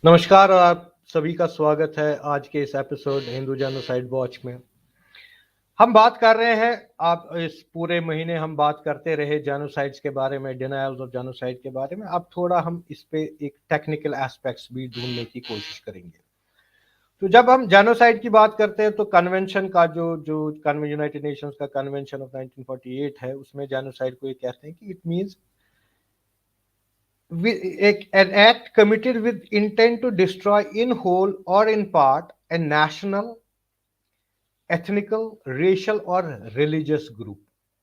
नमस्कार और आप सभी का स्वागत है आज के इस एपिसोड हिंदू जेनोसाइड वॉच में। हम बात कर रहे हैं, आप इस पूरे महीने हम बात करते रहे जेनोसाइड्स के बारे में, डिनायल्स ऑफ जेनोसाइड के बारे में। अब थोड़ा हम इस पे एक टेक्निकल एस्पेक्ट्स भी ढूंढने की कोशिश करेंगे। तो जब हम जेनोसाइड की बात करते हैं तो कन्वेंशन का जो यूनाइटेड नेशंस का कन्वेंशन ऑफ 1948 है, उसमें जेनोसाइड को ये कहते हैं कि it means an act committed with intent to destroy in whole or in part a national, ethnical, racial और religious group।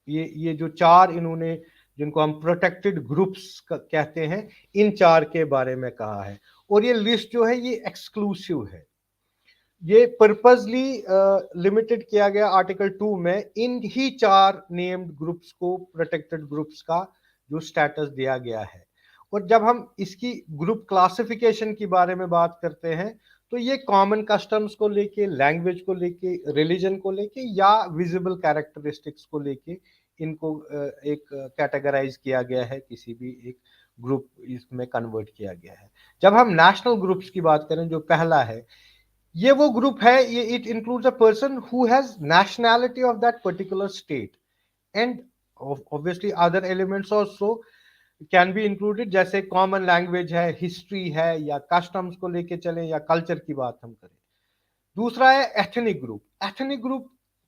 ये जो चार इन्होंने, जिनको हम प्रोटेक्टेड ग्रुप्स कहते हैं, इन चार के बारे में कहा है। और ये लिस्ट जो है ये एक्सक्लूसिव है, ये पर्पसली लिमिटेड किया गया आर्टिकल 2 में इन ही चार नेम्ड ग्रुप्स को प्रोटेक्टेड ग्रुप्स का जो स्टेटस दिया गया है। और जब हम इसकी ग्रुप क्लासिफिकेशन के बारे में बात करते हैं तो ये कॉमन कस्टम्स को लेके, लैंग्वेज को लेके, रिलीजन को लेके या विजिबल कैरेक्टरिस्टिक्स को लेके इनको एक कैटेगराइज किया गया है, किसी भी एक ग्रुप इसमें कन्वर्ट किया गया है। जब हम नेशनल ग्रुप्स की बात करें, जो पहला है, ये वो ग्रुप है, ये it includes a person who has nationality of that particular state and obviously other elements also can be included, जैसे कॉमन लैंग्वेज है, हिस्ट्री है, या कस्टम्स को लेके चलें, या कल्चर की बात हम करें। दूसरा है एथनिक ग्रुप। एथनिक ग्रुप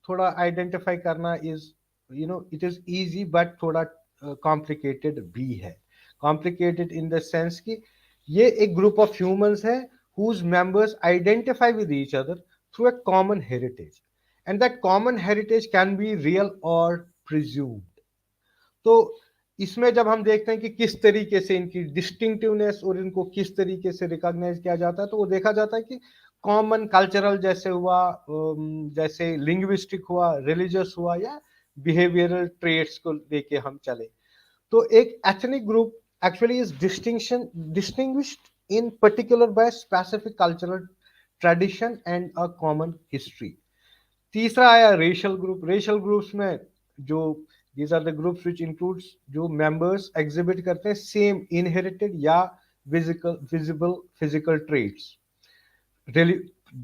थोड़ा आइडेंटिफाई करना is it is easy but थोड़ा कॉम्प्लिकेटेड भी है। कॉम्प्लिकेटेड इन द सेंस कि ये एक ग्रुप ऑफ ह्यूमंस है whose members identify with each other through a common heritage, and that common heritage can be real or presumed। तो इसमें जब हम देखते हैं कि किस तरीके से इनकी डिस्टिंक्टिवनेस और इनको किस तरीके से रिकॉग्नाइज किया जाता है, तो वो देखा जाता है कि कॉमन कल्चरल जैसे हुआ, जैसे लिंग्विस्टिक हुआ, रिलीजियस हुआ, या बिहेवियरल ट्रेट्स को लेके हम चले। तो एक ethnic group actually is distinguished in particular by specific cultural tradition and a common history। तीसरा आया रेशियल ग्रुप। रेशियल ग्रुप्स में जो these are the groups which includes जो members exhibit करते हैं same inherited या visible physical traits।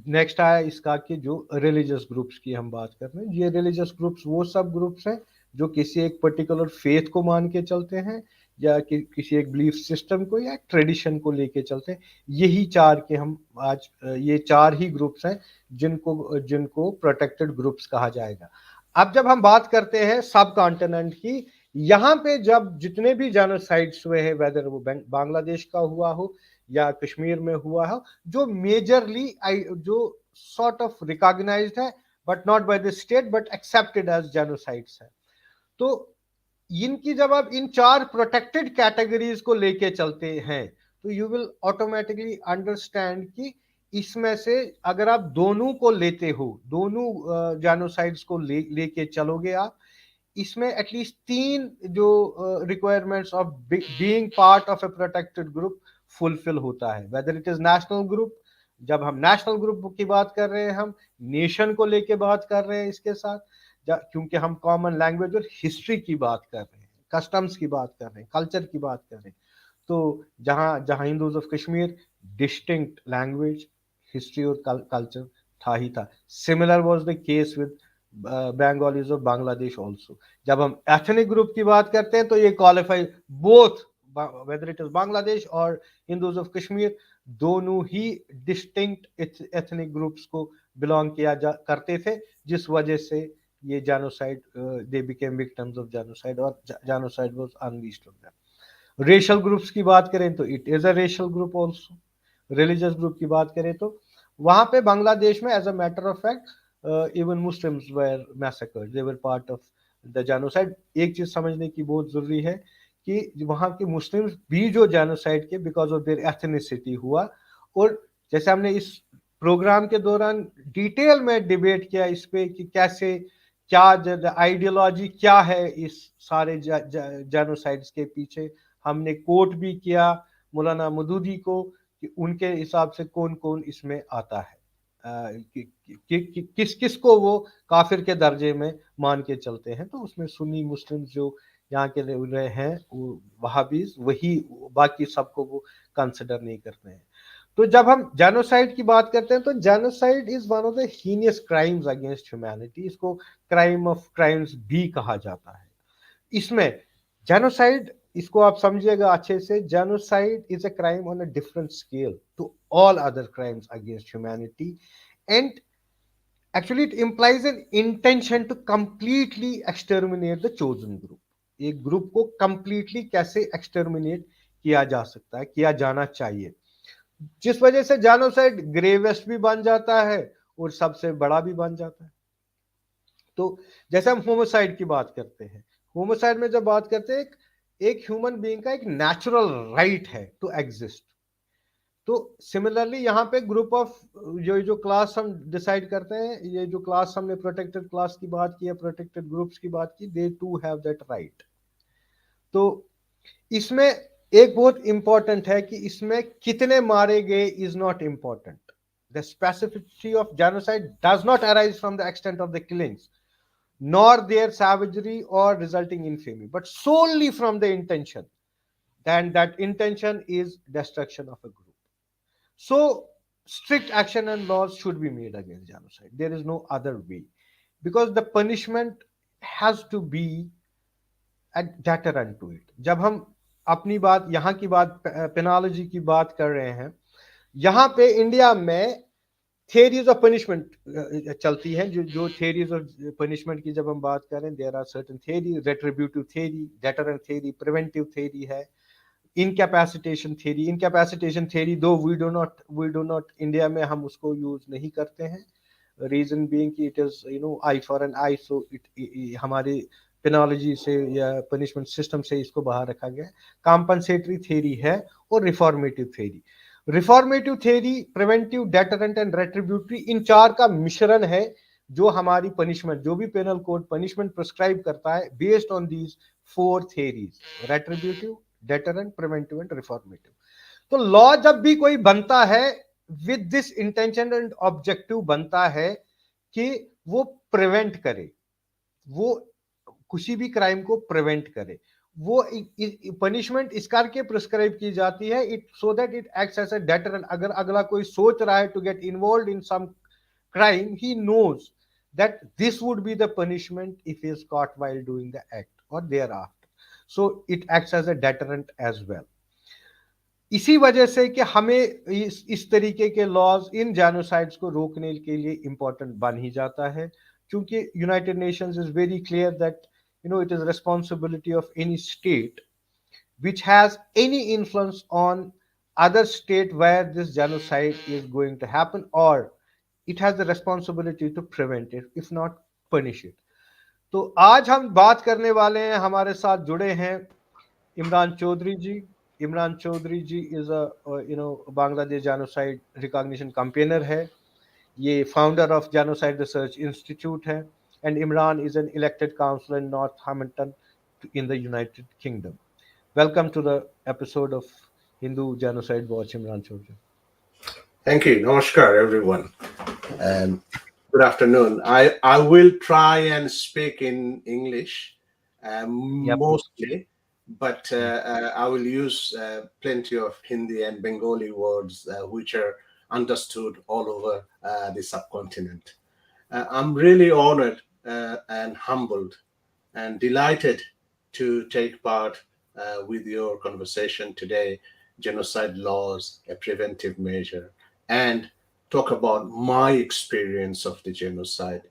नेक्स्ट आया इसका कि जो रिलीजियस ग्रुप्स की हम बात कर रहे हैं, ये रिलीजियस ग्रुप्स वो सब ग्रुप्स हैं जो किसी एक पर्टिकुलर फेथ को मान के चलते हैं, या किसी एक बिलीफ सिस्टम को या ट्रेडिशन को लेके चलते हैं। यही चार के हम आज ये चार ही ग्रुप्स हैं जिनको जिनको प्रोटेक्टेड ग्रुप्स कहा जाएगा। अब जब हम बात करते हैं सब कॉन्टिनेंट की, यहाँ पे जब जितने भी जेनोसाइड्स हुए हैं, वेदर वो बांग्लादेश का हुआ हो या कश्मीर में हुआ हो, जो मेजरली जो सॉर्ट ऑफ रिकॉग्नाइज्ड है but not by the state but accepted as genocides है, तो इनकी जब आप इन चार प्रोटेक्टेड कैटेगरीज को लेके चलते हैं तो यू विल ऑटोमेटिकली अंडरस्टैंड कि इसमें से अगर आप दोनों को लेते हो, दोनों जेनोसाइड्स को लेके चलोगे आप, इसमें एटलीस्ट तीन जो requirements of being part of A protected group fulfil होता है। Weather it is national group, जब हम नेशनल ग्रुप की बात कर रहे हैं, हम नेशन को लेके बात कर रहे हैं इसके साथ, क्योंकि हम कॉमन लैंग्वेज और हिस्ट्री की बात कर रहे हैं, कस्टम्स की बात कर रहे हैं, कल्चर की बात कर रहे हैं। तो जहां जहां Hindus of Kashmir distinct language, history और कल्चर था ही था। Similar was the case with Bengalis of Bangladesh also. जब हम एथनिक ग्रुप की बात करते हैं तो ये qualify both whether it is Bangladesh और हिंदूज ऑफ कश्मीर, दोनों ही डिस्टिंक्ट एथनिक ग्रुप्स को बिलोंग किया करते थे, जिस वजह से ये genocide they became victims of genocide और genocide was unleashed on them. Racial groups की बात करें तो it is a racial group also. Religious group की बात करें तो वहां पे बांग्लादेश में as a matter of fact even Muslims were massacred, they were part of the genocide. एक चीज समझने की बहुत जरूरी है कि वहां के मुस्लिम्स भी जो जेनोसाइड के बिकॉज ऑफ देयर एथनिसिटी हुआ, और जैसे हमने इस प्रोग्राम के दौरान डिटेल में डिबेट किया इस पे कि कैसे क्या आइडियोलॉजी क्या है इस सारे जेनोसाइड्स के पीछे, हमने कोट भी किया मौलाना मदूदी को कि उनके हिसाब से कौन कौन इसमें आता है, किस किस को वो काफिर के दर्जे में मान के चलते हैं। तो उसमें सुन्नी मुस्लिम जो यहाँ के रहे हैं वो वहाबीज, वही बाकी सबको वो कंसिडर नहीं करते हैं। तो जब हम जेनोसाइड की बात करते हैं तो genocide is one of the heinous crimes against humanity, इसको क्राइम ऑफ क्राइम्स भी कहा जाता है। इसमें जेनोसाइड, इसको आप समझिएगा अच्छे से, genocide is a crime on a different scale to all other crimes against humanity, and actually it implies an intention to completely exterminate the chosen group। एक ग्रुप को completely कैसे exterminate किया जा सकता है, किया जाना चाहिए, जिस वजह से जेनोसाइड ग्रेवेस्ट भी बन जाता है और सबसे बड़ा भी बन जाता है। तो जैसे हम होमोसाइड की बात करते हैं, होमोसाइड में जब बात करते हैं एक ह्यूमन बीइंग का एक नेचुरल राइट है टू एग्जिस्ट। तो सिमिलरली यहाँ पे ग्रुप ऑफ जो क्लास हम डिसाइड करते हैं, ये जो क्लास हमने प्रोटेक्टेड क्लास की बात की है, प्रोटेक्टेड ग्रुप्स की बात की, दे टू हैव दैट राइट। तो इसमें एक बहुत इंपॉर्टेंट है कि इसमें कितने मारे गए is not important. The specificity of genocide does not arise from the extent of the killings nor their savagery or resulting infamy, but solely from the intention. Then that intention is destruction of a group. So strict action and laws should be made against genocide. There is no other way, because the punishment has to be a deterrent to it. जब हम अपनी बात यहाँ की बात पेनोलॉजी की बात कर रहे हैं, यहाँ पे इंडिया में थियरीज ऑफ पनिशमेंट चलती हैं। जो थियरीज ऑफ पनिशमेंट की जब हम बात करें, there are certain theory, retributive theory, deterrent theory, preventive theory है, incapacitation theory. Incapacitation theory though we do not India में हम उसको यूज नहीं करते हैं, रीजन बीइंग कि it is eye for an eye, so it हमारी पेनोलॉजी से या पनिशमेंट सिस्टम से इसको बाहर रखा गया। कॉम्पनसेटरी थियरी है और reformative theory. Reformative theory, preventive, deterrent and retributory, इन चार का मिश्रण है जो हमारी पनिशमेंट, जो भी पेनल कोड पनिशमेंट प्रिस्क्राइब करता है, based on these four theories, retributive, deterrent, preventive and reformative. तो लॉ जब भी कोई बनता है with this intention and objective बनता है कि वो प्रिवेंट करे, वो किसी भी क्राइम को प्रिवेंट करे। वो पनिशमेंट इस करके प्रिस्क्राइब की जाती है, it so that it acts as a deterrent. अगर अगला कोई सोच रहा है to get involve in some crime, he knows that this would be the punishment if he is caught while doing the act और thereafter, so it acts as a deterrent as well. इसी वजह से कि हमें इस तरीके के laws इन genocides को रोकने के लिए इंपॉर्टेंट बन ही जाता है, क्योंकि United Nations is very clear that it is responsibility of any state which has any influence on other state where this genocide is going to happen, or it has the responsibility to prevent it, if not punish it. तो आज हम बात करने वाले हैं, हमारे साथ जुड़े हैं Imran Chaudhary ji. Imran Chaudhary ji is Bangladesh genocide recognition campaigner है, ये founder of genocide research institute है, and Imran is an elected councillor in Northampton in the United Kingdom. Welcome to the episode of Hindu Genocide Watch, Imran Chaudhary. Thank you. Namaskar, everyone. Good afternoon. I will try and speak in English mostly, but I will use plenty of Hindi and Bengali words which are understood all over the subcontinent. I'm really honored and humbled and delighted to take part with your conversation today, genocide laws, a preventive measure, and talk about my experience of the genocide.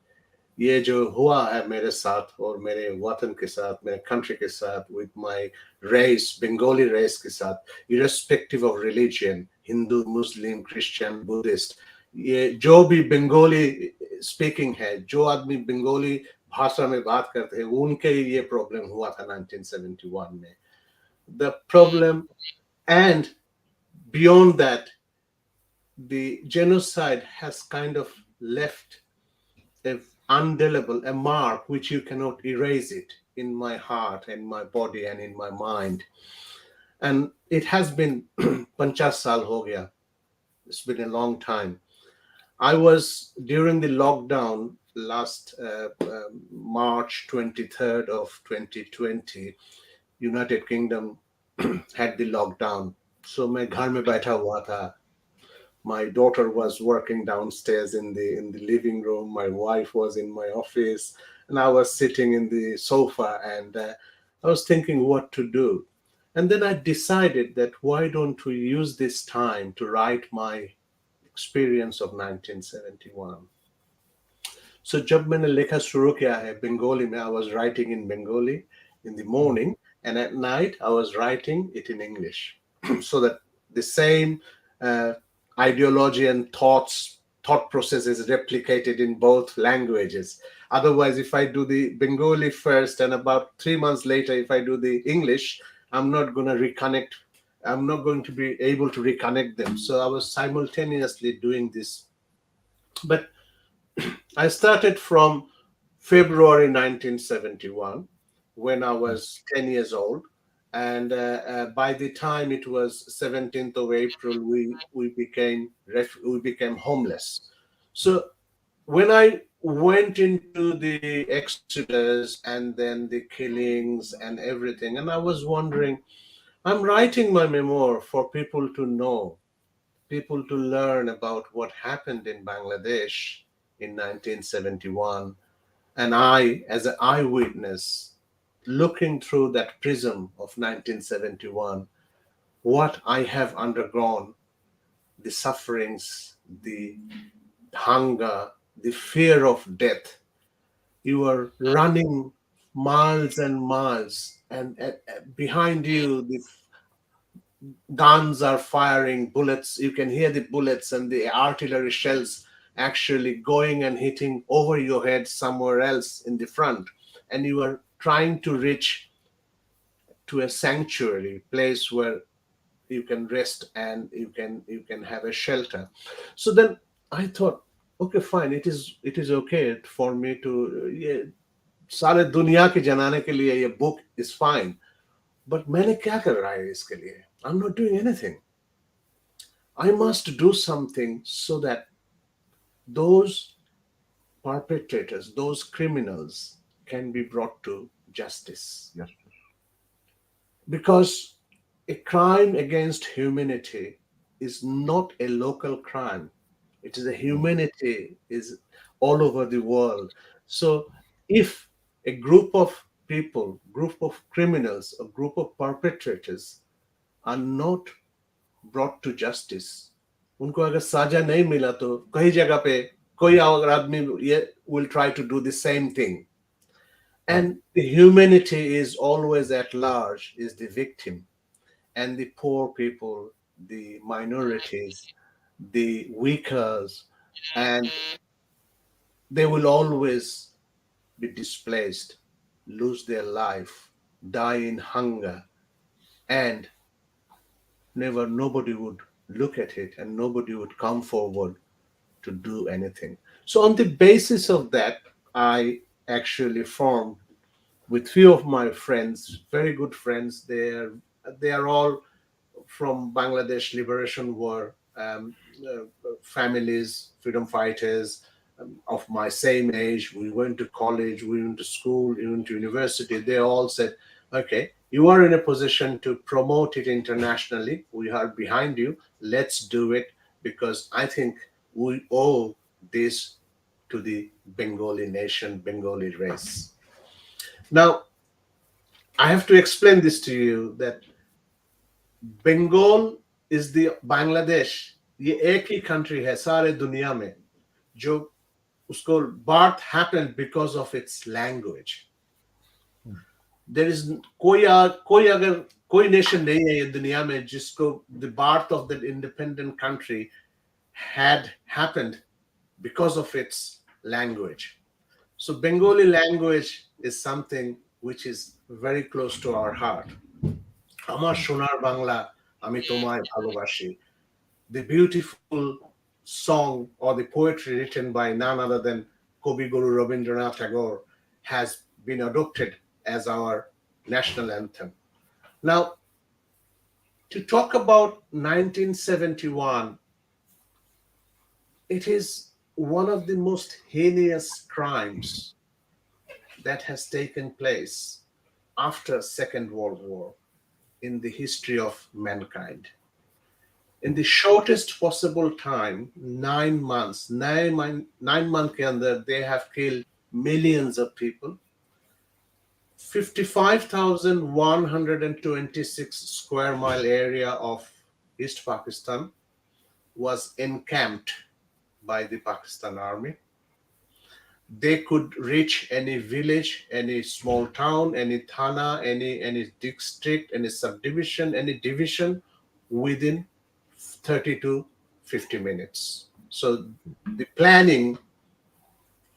ये जो हुआ है मेरे साथ और मेरे वतन के साथ, मेरे country के साथ, with my race, Bengali race के साथ, irrespective of religion, Hindu, Muslim, Christian, Buddhist, ये जो भी बंगाली स्पीकिंग है, जो आदमी बंगाली भाषा में बात करते हैं, उनके ये प्रॉब्लम हुआ था 1971 में. The problem, and beyond that, the genocide has kind of left a indelible, a mark which you cannot erase it in my heart, in my body, and in my mind. And it has been 50 साल हो गया It's been a long time. I was during the lockdown last March 23rd of 2020. United Kingdom had the lockdown, so मैं घर में बैठा हुआ था. My daughter was working downstairs in the living room. My wife was in my office, and I was sitting in the sofa, and I was thinking what to do. And then I decided that why don't we use this time to write my experience of 1971. So जब मैंने लिखा शुरू किया है बंगाली में, I was writing in Bengali in the morning, and at night I was writing it in English, so that the same uh, ideology and thought process is replicated in both languages. Otherwise, if I do the Bengali first and about 3 months later, if I do the English, I'm not going to reconnect. I'm not going to be able to reconnect them. So I was simultaneously doing this. But I started from February 1971 when I was 10 years old. And by the time it was 17th of April, we became homeless. So when I went into the exodus and then the killings and everything, and I was wondering, I'm writing my memoir for people to know, people to learn about what happened in Bangladesh in 1971. And I, as an eyewitness, looking through that prism of 1971, what I have undergone, the sufferings, the hunger, the fear of death. You are running miles and miles, and behind you, the guns are firing bullets. You can hear the bullets and the artillery shells actually going and hitting over your head somewhere else in the front. And you are trying to reach to a sanctuary place where you can rest and you can have a shelter. So then I thought, okay, fine, it is okay for me to सारे दुनिया के जनाने के लिए ये book is fine. But मैंने क्या कर रहा है इसके लिए? I'm not doing anything. I must do something so that those perpetrators, those criminals, can be brought to justice. Yes. Because a crime against humanity is not a local crime. It is a humanity is all over the world. So if a group of people, group of criminals, a group of perpetrators are not brought to justice, उनको अगर साजा नहीं मिला तो कई जगह पे कोई और आदमी ये will try to do the same thing. And the humanity is always at large, is the victim. And the poor people, the minorities, the weakers, and they will always be displaced, lose their life, die in hunger, and nobody would look at it and nobody would come forward to do anything. So on the basis of that, I actually formed with few of my friends, very good friends. They are all from Bangladesh Liberation War families, freedom fighters of my same age. We went to college, we went to school, we went to university. They all said, okay, you are in a position to promote it internationally. We are behind you. Let's do it, because I think we owe this to the Bengali nation, Bengali race. Now, I have to explain this to you that Bengal is the Bangladesh. ये एक ही country है सारे दुनिया में जो उसको birth happened because of its language. There is कोई अगर कोई nation नहीं है ये दुनिया में जिसको the birth of the independent country had happened because of its language. So Bengali language is something which is very close to our heart. আমার সোনার বাংলা আমি তোমায় ভালোবাসি. The beautiful song or the poetry written by none other than Kavi Guru Rabindranath Tagore has been adopted as our national anthem. Now, to talk about 1971, It is one of the most heinous crimes that has taken place after Second World War in the history of mankind. In the shortest possible time, 9 months, 9 month के अंदर, they have killed millions of people. 55,126 square mile area of East Pakistan was encamped by the Pakistan army. They could reach any village, any small town, any thana, any district, any subdivision, any division within 30 to 50 minutes. So the planning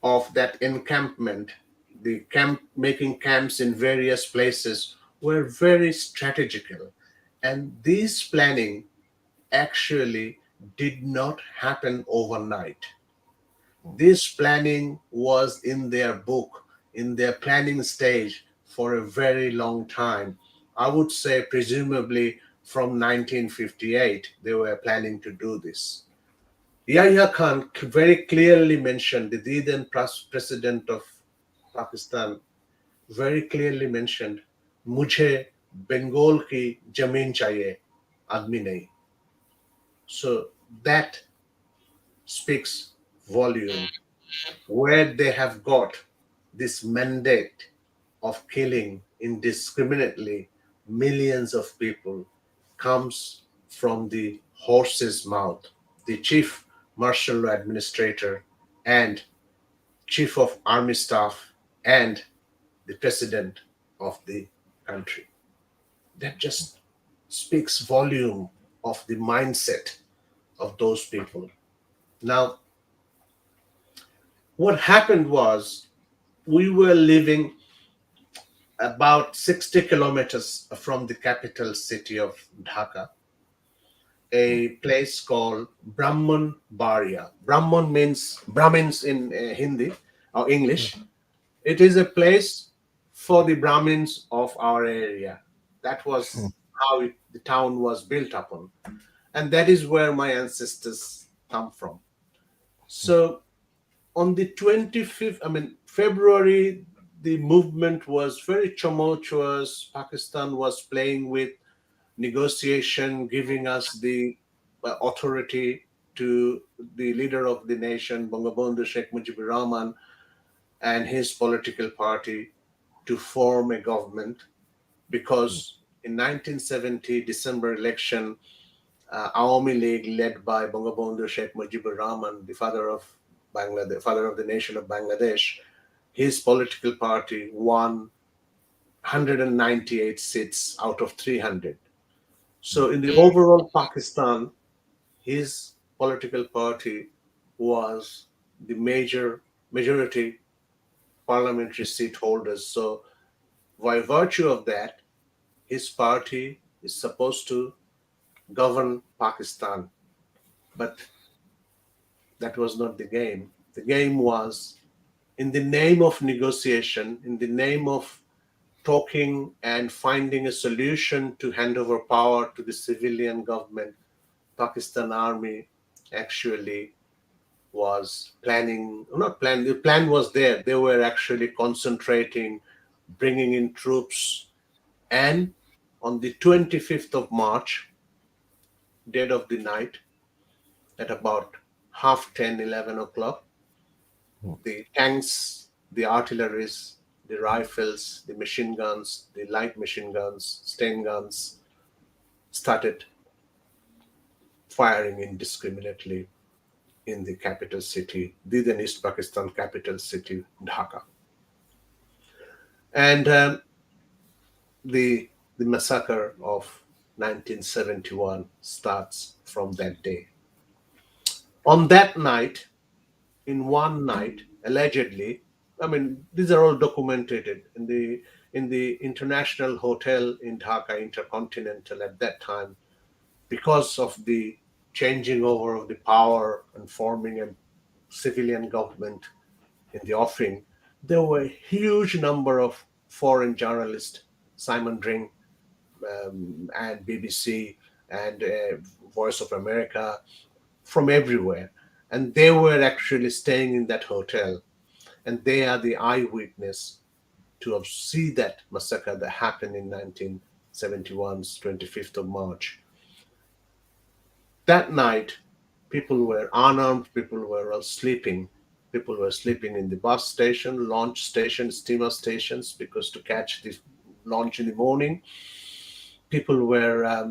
of that encampment, the camp making camps in various places were very strategical. And this planning actually did not happen overnight. This planning was in their book, in their planning stage for a very long time. I would say, presumably from 1958, they were planning to do this. Yahya Khan very clearly mentioned, the then president of Pakistan, very clearly mentioned, मुझे बंगाल की जमीन चाहिए, आदमी नहीं. So that speaks volume where they have got this mandate of killing indiscriminately millions of people comes from the horse's mouth. The chief martial law administrator and chief of army staff and the president of the country. That just speaks volume of the mindset of those people. Now, what happened was we were living about 60 kilometers from the capital city of Dhaka, a place called Brahman Baria. Brahman means Brahmins in Hindi or English. It is a place for the Brahmins of our area. That was how the town was built upon. And that is where my ancestors come from. So on the 25th, February, the movement was very tumultuous. Pakistan was playing with negotiation, giving us the authority to the leader of the nation, Bangabandhu Sheikh Mujibur Rahman, and his political party to form a government because in 1970 December election, Awami League led by Bangabandhu Sheikh Mujibur Rahman, the father of Bangladesh, father of the nation of Bangladesh, his political party won 198 seats out of 300. So in the overall Pakistan, his political party was the majority parliamentary seat holders. So by virtue of that, his party is supposed to govern Pakistan. But that was not the game. The game was in the name of negotiation, in the name of talking and finding a solution to hand over power to the civilian government, Pakistan army actually was planning, not planning, the plan was there. They were actually concentrating, bringing in troops. And on the 25th of March, dead of the night, at about half 10, 11 o'clock, the tanks, the artilleries, the rifles, the machine guns, the light machine guns, Sten guns started firing indiscriminately in the capital city, the then East Pakistan capital city, Dhaka. And the massacre of 1971 starts from that day. On that night, in one night, allegedly, these are all documented in the international hotel in Dhaka, Intercontinental at that time, because of the changing over of the power and forming a civilian government in the offing, there were a huge number of foreign journalists, Simon Dring and BBC and Voice of America, from everywhere. and they were actually staying in that hotel, and they are the eyewitness to see that massacre that happened in 1971's 25th of March. That night, people were unarmed, people were all sleeping. People were sleeping in the bus station, launch station, steamer stations, because to catch the launch in the morning. People were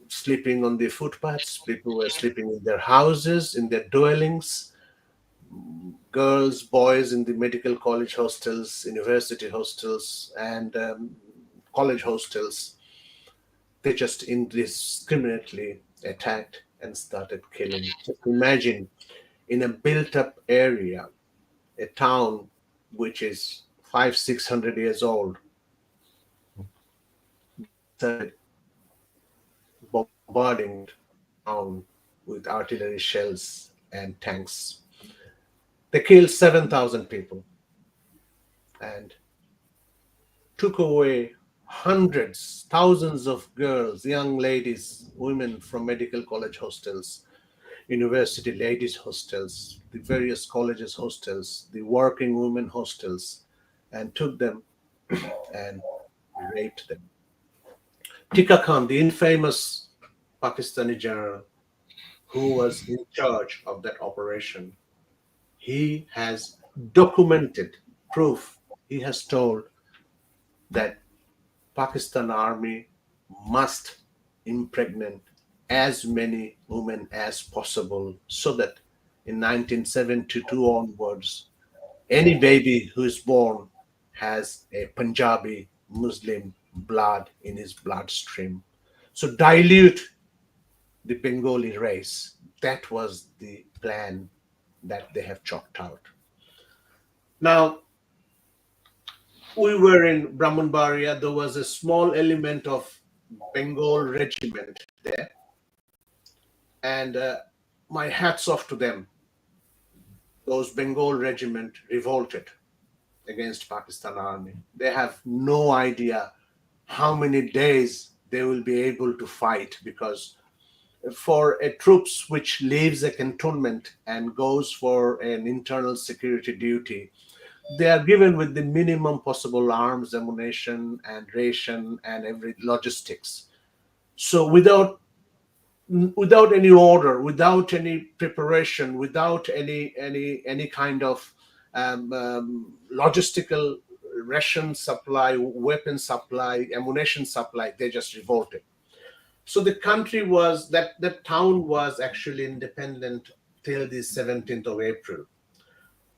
sleeping on the footpaths, people were sleeping in their houses, in their dwellings. Girls, boys in the medical college hostels, university hostels, and college hostels. They just indiscriminately attacked and started killing. Just imagine, in a built up area, a town which is 500-600 years old, started bombarding town with artillery shells and tanks. They killed 7,000 people and took away hundreds, thousands of girls, young ladies, women from medical college hostels, university ladies hostels, the various colleges hostels, the working women hostels, and took them and raped them. Tika Khan, the infamous Pakistani general who was in charge of that operation, he has documented proof. He has told that Pakistan army must impregnate as many women as possible so that in 1972 onwards, any baby who is born has a Punjabi Muslim blood in his bloodstream. So dilute the Bengali race. That was the plan that they have chalked out. Now, we were in Brahmanbaria. There was a small element of Bengal regiment there. And my hats off to them. Those Bengal regiment revolted against Pakistan army. They have no idea how many days they will be able to fight, because for a troops which leaves a cantonment and goes for an internal security duty, they are given with the minimum possible arms, ammunition, and ration, and every logistics. So without any order, without any preparation, without any kind of logistical ration supply, weapon supply, ammunition supply, they just revolted. So the country was the town was actually independent till the 17th of April.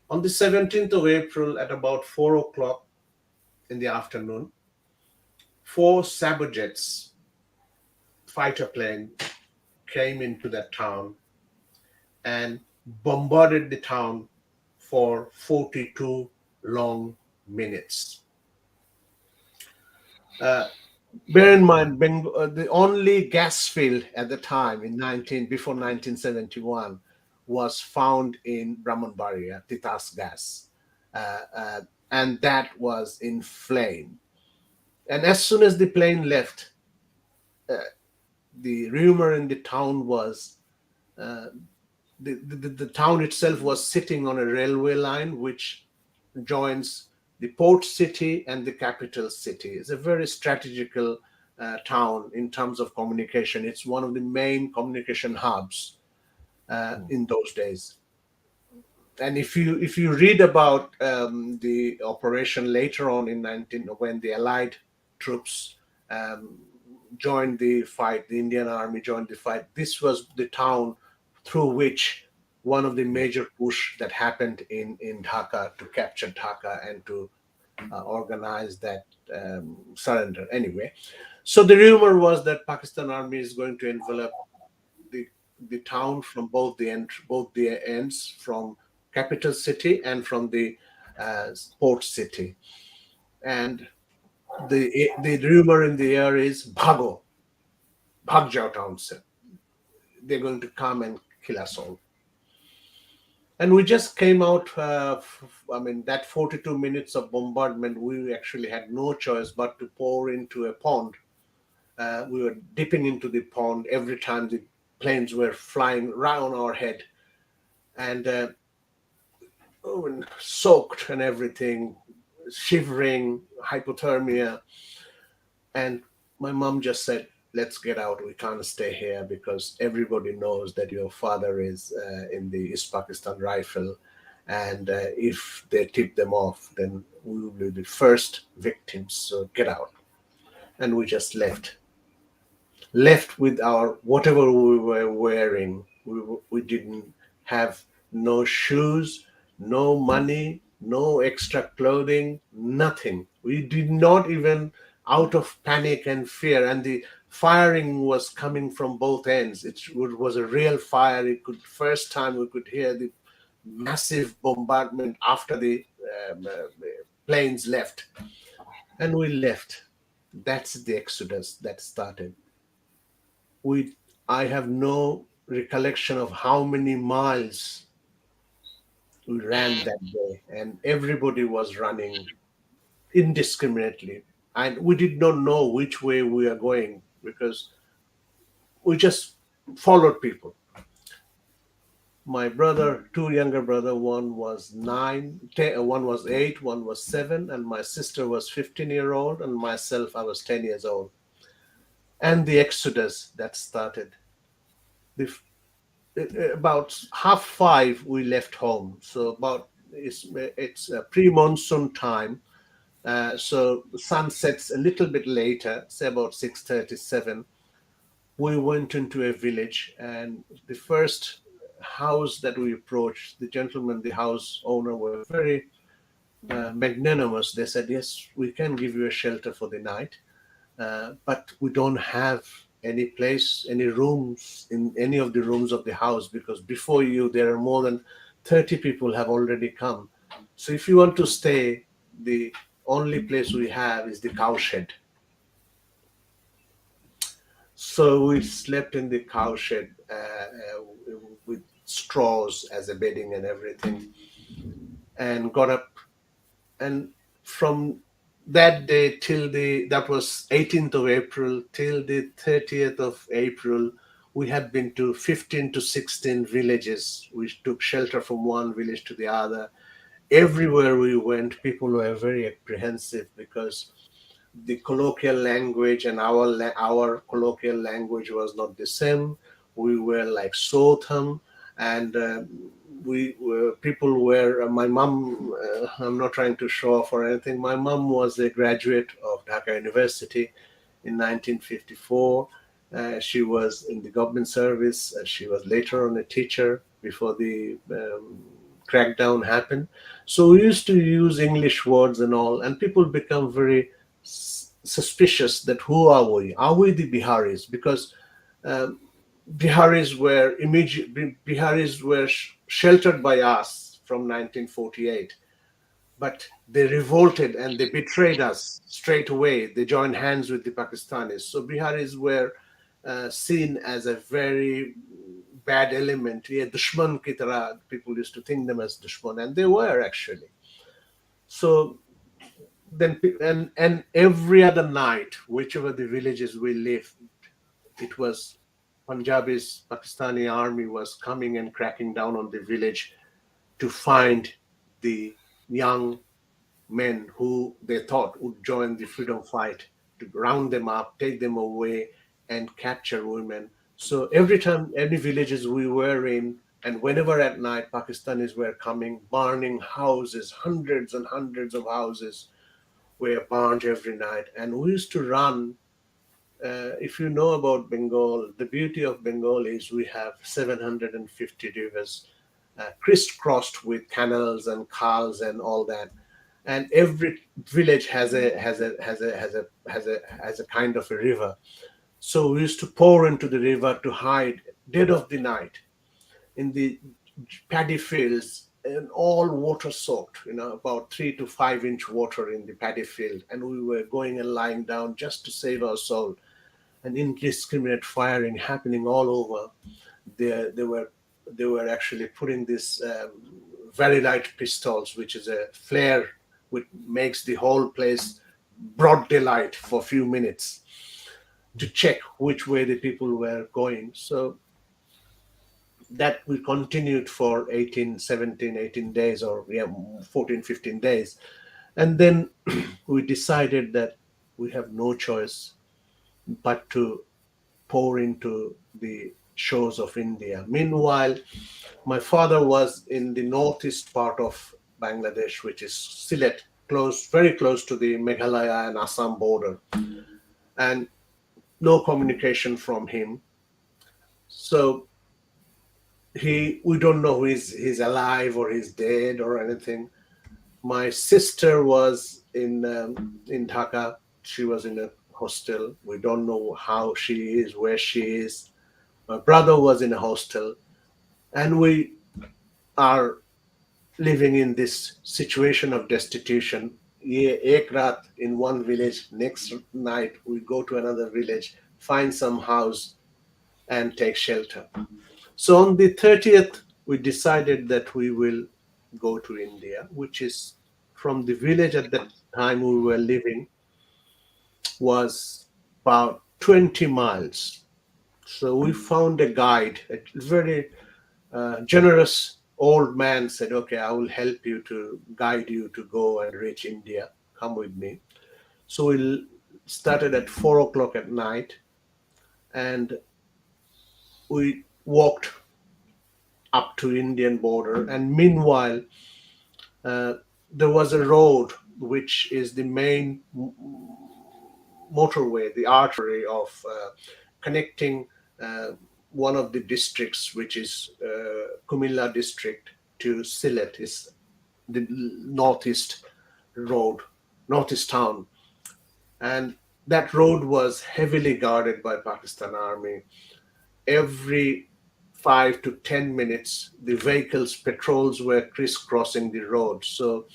On the 17th of April, at about 4 o'clock in the afternoon, 4 Sabojets fighter plane came into that town and bombarded the town for 42 long minutes. Bear in mind, the only gas field at the time before 1971 was found in Brahmanbaria, Titas gas, and that was in flame. And as soon as the plane left, the rumor in the town was the town itself was sitting on a railway line which joins the port city and the capital city. It's a very strategical town in terms of communication. It's one of the main communication hubs in those days. And if you read about the operation later on when the Allied troops joined the fight, the Indian army joined the fight, this was the town through which one of the major push that happened in Dhaka to capture Dhaka and to organize that surrender. Anyway, so the rumor was that Pakistan army is going to envelop the town from both the ends, from capital city and from the port city. And the rumor in the air is bhag jao town se. They're going to come and kill us all. And we just came out, that 42 minutes of bombardment, we actually had no choice but to pour into a pond. We were dipping into the pond every time the planes were flying right on our head. and soaked and everything, shivering, hypothermia. And my mom just said, let's get out. We can't stay here because everybody knows that your father is in the East Pakistan Rifle. And if they tip them off, then we will be the first victims. So get out. And we just left with our whatever we were wearing. We didn't have no shoes, no money, no extra clothing, nothing. We did not even, out of panic and fear, and the firing was coming from both ends. Was a real fire. It could first time we could hear the massive bombardment after the planes left, and we left. That's the exodus that started. we I have no recollection of how many miles we ran that day, and everybody was running indiscriminately, and we did not know which way we are going because we just followed people. My brother, two younger brother, one was one was 8, one was 7, and my sister was 15-year-old, and myself, I was 10 years old. And the exodus that started. The about 4:30 we left home, so about it's pre-monsoon time, so the sun sets a little bit later, say about 6:37. We went into a village, and the first house that we approached, the gentleman, the house owner, were very magnanimous. They said, yes, we can give you a shelter for the night, but we don't have any place, any rooms in any of the rooms of the house, because before you, there are more than 30 people have already come. So if you want to stay, the only place we have is the cowshed. So we slept in the cowshed with straws as a bedding and everything, and got up. And from that day till that was 18th of April till the 30th of April, we had been to 15 to 16 villages. We took shelter from one village to the other. Everywhere we went, people were very apprehensive because the colloquial language and our colloquial language was not the same. We were like Sotham, and we were people were my mom. I'm not trying to show off or anything. My mom was a graduate of Dhaka University in 1954. She was in the government service. She was later on a teacher before the crackdown happened. So we used to use English words and all, and people become very suspicious that who are we? Are we the Biharis? Because um, Biharis were sheltered by us from 1948, but they revolted and they betrayed us straight away. They joined hands with the Pakistanis. So Biharis were seen as a very bad element. Yeah, dushman ki tarah, people used to think them as dushman, and they were actually. So then and every other night, whichever the villages we lived, it was Punjabi's Pakistani army was coming and cracking down on the village to find the young men who they thought would join the freedom fight, to round them up, take them away, and capture women. So every time, any villages we were in, and whenever at night Pakistanis were coming, burning houses, hundreds and hundreds of houses were burned every night. And we used to run. If you know about Bengal, the beauty of Bengal is we have 750 rivers crisscrossed with canals and khals and all that, and every village has a kind of a river. So we used to pour into the river to hide dead of the night in the paddy fields, and all water soaked, about 3 to 5 inch water in the paddy field, and we were going and lying down just to save our soul. And indiscriminate firing happening all over. They were actually putting this very light pistols, which is a flare which makes the whole place broad daylight for a few minutes to check which way the people were going. So that we continued for 18, 17, 18 days, or yeah, 14, 15 days. And then we decided that we have no choice but to pour into the shores of India. Meanwhile, my father was in the northeast part of Bangladesh, which is Sylhet, close, very close to the Meghalaya and Assam border, and no communication from him. So we don't know he's alive or he's dead or anything. My sister was in Dhaka. She was in a hostel. We don't know how she is, where she is. My brother was in a hostel, and we are living in this situation of destitution. Ye ek raat in one village, next night we go to another village, find some house and take shelter. So on the 30th, we decided that we will go to India, which is from the village at that time we were living was about 20 miles. So we found a guide, a very generous old man said, "Okay, I will help you to guide you to go and reach India. Come with me." So we started at 4 o'clock at night, and we walked up to Indian border. And meanwhile, uh, there was a road which is the main motorway, the artery of connecting uh, one of the districts, which is Kumilla district, to Sylhet, is the northeast road, northeast town. And that road was heavily guarded by Pakistan Army. Every 5 to 10 minutes, the vehicles, patrols were crisscrossing the road. So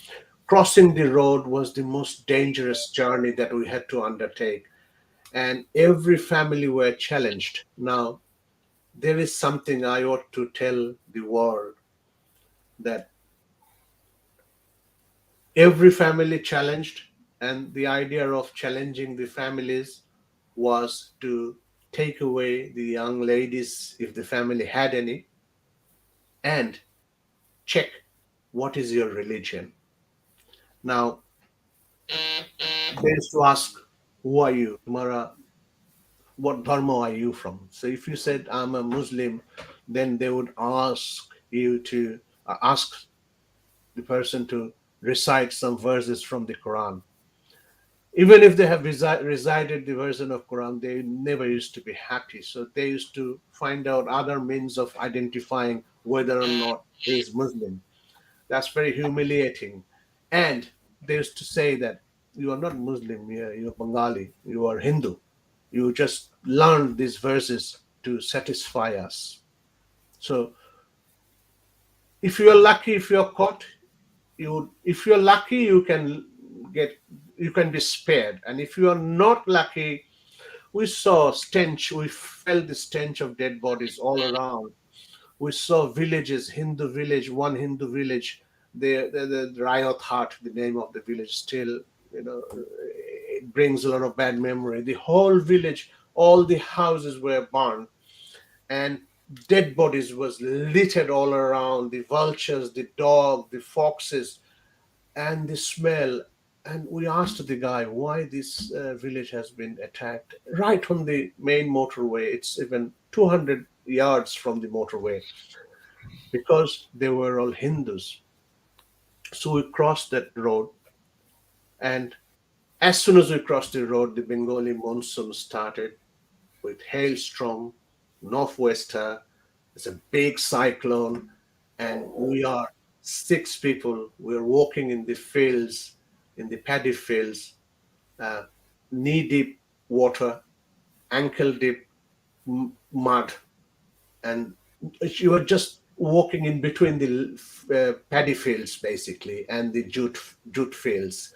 crossing the road was the most dangerous journey that we had to undertake. And every family were challenged. Now, there is something I ought to tell the world, that every family challenged, and the idea of challenging the families was to take away the young ladies, if the family had any, and check what is your religion. Now, they used to ask, who are you? Tumhara, what dharma are you from? So if you said, I'm a Muslim, then they would ask you to ask the person to recite some verses from the Quran. Even if they have recited the version of Quran, they never used to be happy. So they used to find out other means of identifying whether or not he is Muslim. That's very humiliating. And they used to say that you are not Muslim, you're Bengali, you are Hindu. You just learned these verses to satisfy us. So if you are lucky, if you are caught, if you're lucky, get you can be spared. And if you are not lucky, we saw stench, we felt the stench of dead bodies all around. We saw villages, Hindu village, one Hindu village, the Riot Hut, the name of the village, still, it brings a lot of bad memory. The whole village, all the houses were burned, and dead bodies was littered all around. The vultures, the dog, the foxes, and the smell. And we asked the guy why this village has been attacked right on the main motorway. It's even 200 yards from the motorway, because they were all Hindus. So we crossed that road, and as soon as we crossed the road, the Bengali monsoon started with hailstorm, northwester. It's a big cyclone, and we are 6 people. We're walking in the fields, in the paddy fields, uh, knee deep water, ankle deep mud, and you are just walking in between the paddy fields basically and the jute fields,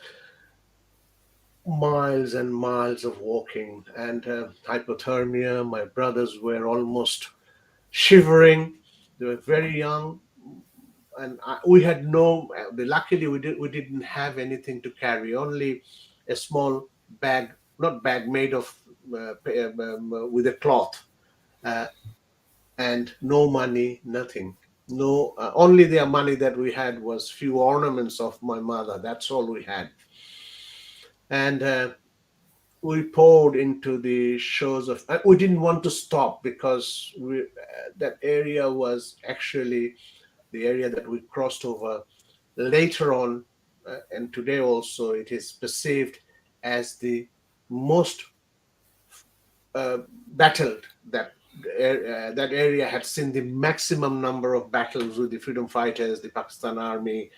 miles and miles of walking, and hypothermia. My brothers were almost shivering. They were very young, and we had no. Luckily, we didn't have anything to carry. Only a small bag, not bag, made of with a cloth, uh, and no money, nothing. No, only the money that we had was few ornaments of my mother. That's all we had. And we poured into the shores of. We didn't want to stop because that area was actually the area that we crossed over later on, and today also it is perceived as the most battled that area had seen the maximum number of battles with the freedom fighters, the Pakistan army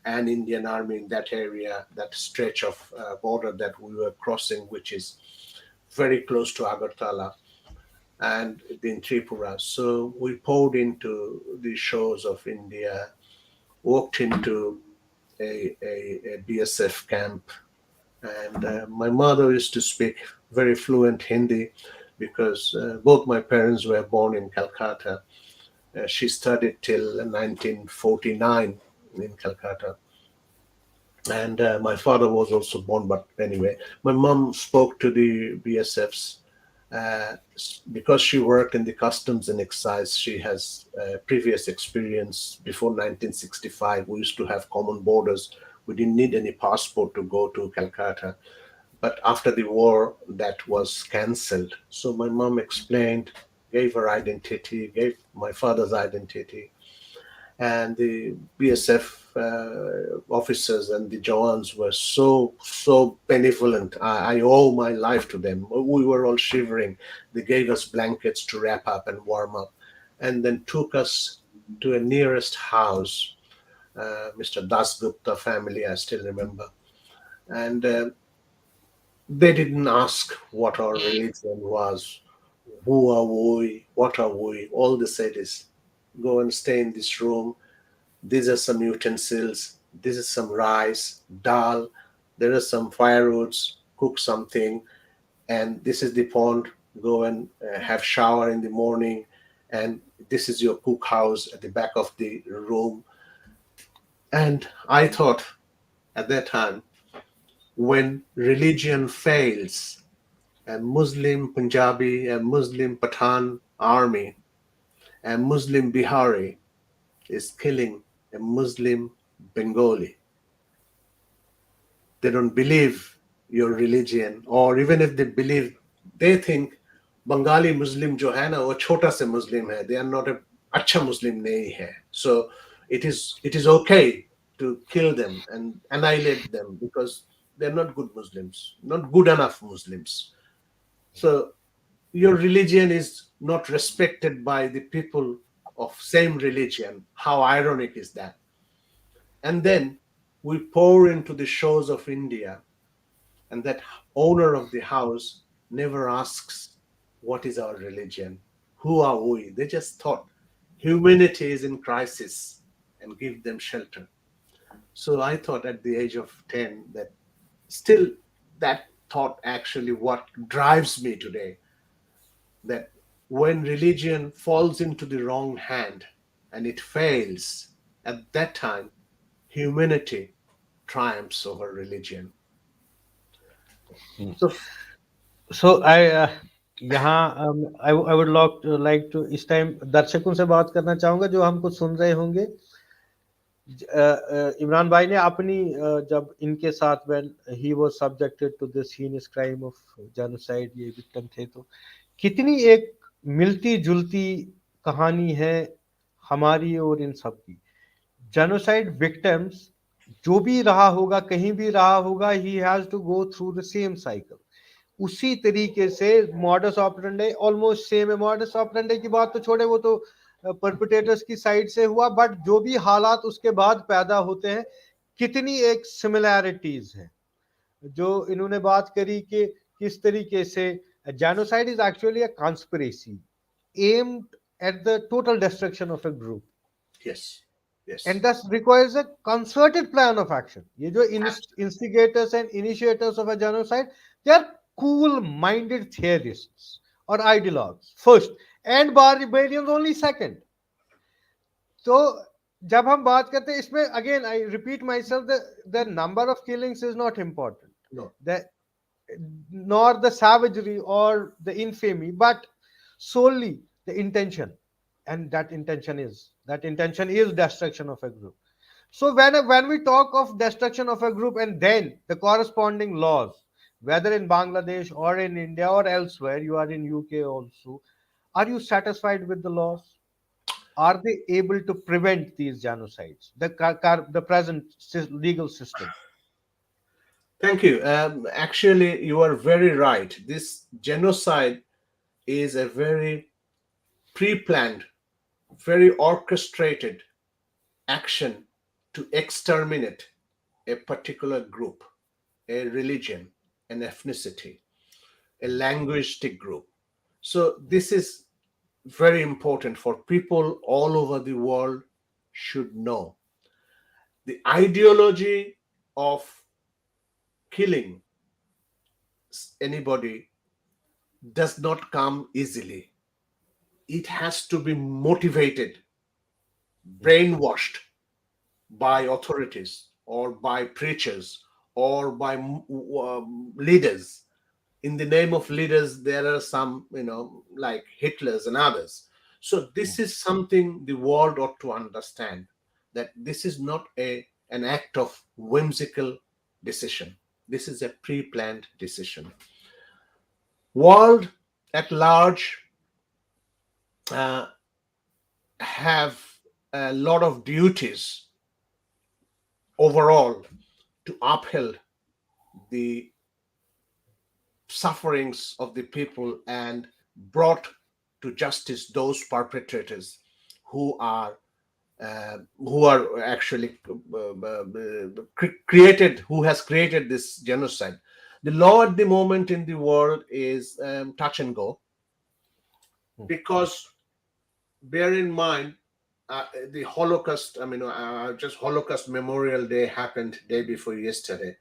and Indian army in that area, that stretch of border that we were crossing, which is very close to Agartala and in Tripura. So we poured into the shores of India, walked into a BSF camp, and my mother used to speak very fluent Hindi because both my parents were born in Calcutta. She studied till 1949 in Calcutta, and my father was also born. But anyway, my mom spoke to the BSFs uh, because she worked in the customs and excise. She has previous experience before 1965. We used to have common borders. We didn't need any passport to go to Calcutta, but after the war that was cancelled. So my mom explained, gave her identity, gave my father's identity, and the BSF officers and the Jawans were so benevolent. I owe my life to them. We were all shivering. They gave us blankets to wrap up and warm up, and then took us to a nearest house. Mr. Dasgupta family, I still remember, and they didn't ask what our religion was, who are we, what are we. All they said is, go and stay in this room. These are some utensils. This is some rice, dal. There are some firewoods. Cook something. And this is the pond. Go and have shower in the morning. And this is your cook house at the back of the room. And I thought at that time, when religion fails, a Muslim Punjabi, a Muslim Pathan army, a Muslim Bihari is killing a Muslim Bengali. They don't believe your religion, or even if they believe, they think Bengali Muslim जो है ना वो छोटा से Muslim है. They are not a अच्छा Muslim नहीं है. So it is okay to kill them and annihilate them because they're not good Muslims, not good enough Muslims. So your religion is not respected by the people of same religion. How ironic is that? And then we pour into the shores of India, and that owner of the house never asks, what is our religion? Who are we? They just thought humanity is in crisis and give them shelter. So I thought at the age of 10 that still that thought actually what drives me today, that when religion falls into the wrong hand and it fails, at that time, humanity triumphs over religion. So, सो आई यहाँ I would like to इस time दर्शकों से बात करना चाहूंगा जो हमको सुन रहे होंगे। इमरान भाई ने अपनी जब इनके साथ when he was subjected to this heinous crime of genocide, ये विक्टिम थे, तो कितनी एक मिलती जुलती कहानी है हमारी और इन सब की। जेनोसाइड विक्टिम्स जो भी रहा होगा, कहीं भी रहा होगा, he has to go through the same cycle. उसी तरीके से मॉडस ऑपरेंडी ऑलमोस्ट सेम है। मॉडस ऑपरेंडी की बात तो छोड़े, वो तो परपिटेटर्स की साइड से हुआ, बट जो भी हालात उसके बाद पैदा होते हैं, कितनी एक सिमिलैरिटीज है। जो इन्होंने बात करी कि किस तरीके से genocide is actually a conspiracy aimed at the total destruction of a group, yes, and that requires a concerted plan of action. ये जो instigators and initiators of a genocide, they are cool-minded theorists or ideologues first, and barbarians only second. तो जब हम बात करते हैं इसमें, again I repeat myself, the number of killings is not important, no, nor the savagery or the infamy, but solely the intention. and that intention is destruction of a group. So when we talk of destruction of a group and then the corresponding laws, whether in Bangladesh or in India or elsewhere, you are in UK also, are you satisfied with the laws? Are they able to prevent these genocides? The present legal system. Thank you. Actually, you are very right. This genocide is a very pre planned, very orchestrated action to exterminate a particular group, a religion, an ethnicity, a linguistic group. So, this is very important for people all over the world should know. The ideology of killing anybody does not come easily. It has to be motivated, brainwashed by authorities or by preachers or by leaders. In the name of leaders, there are some, like Hitler's and others. So this is something the world ought to understand, that this is not an act of whimsical decision. This is a pre-planned decision. World at large uh, have a lot of duties overall to uphold the sufferings of the people and brought to justice those perpetrators who are actually created, who has created this genocide. The law at the moment in the world is touch and go, because bear in mind, the Holocaust, just Holocaust Memorial Day happened day before yesterday,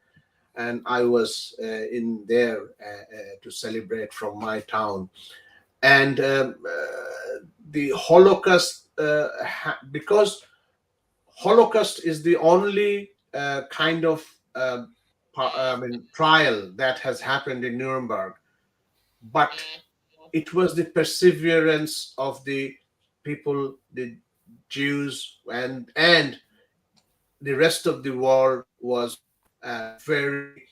and I was in there to celebrate from my town. And the Holocaust, because Holocaust is the only kind of trial that has happened in Nuremberg, but it was the perseverance of the people, the Jews, and the rest of the world was very.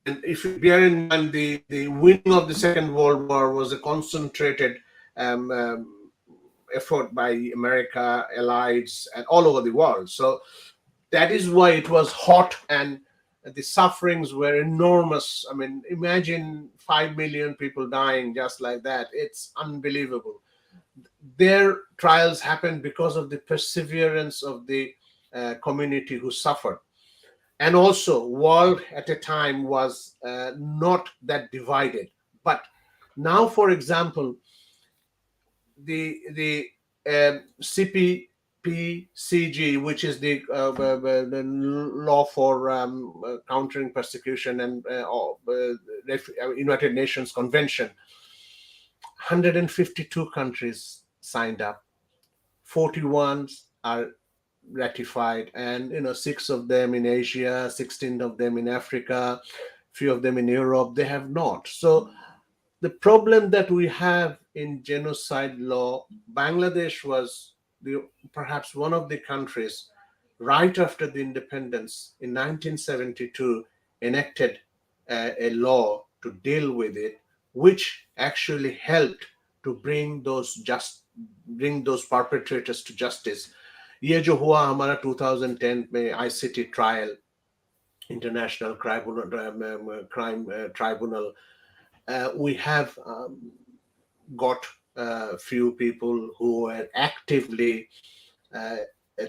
And if you bear in mind, the winning of the Second World War was a concentrated um, um, effort by America, allies, and all over the world. So that is why it was hot, and the sufferings were enormous. I mean, imagine 5 million people dying just like that. It's unbelievable. Their trials happened because of the perseverance of the community who suffered. And also, world at a time was not that divided. But now, for example, the CPPCG, which is the law for countering persecution and United Nations Convention, 152 countries signed up, 41 are ratified, and 6 of them in Asia, 16 of them in Africa, few of them in Europe, they have not. So the problem that we have in genocide law, Bangladesh was perhaps one of the countries right after the independence in 1972 enacted a law to deal with it, which actually helped to bring those perpetrators to justice. ये जो हुआ हमारा 2010 में ICT trial, International Crime Tribunal, we have got a few people who were actively uh,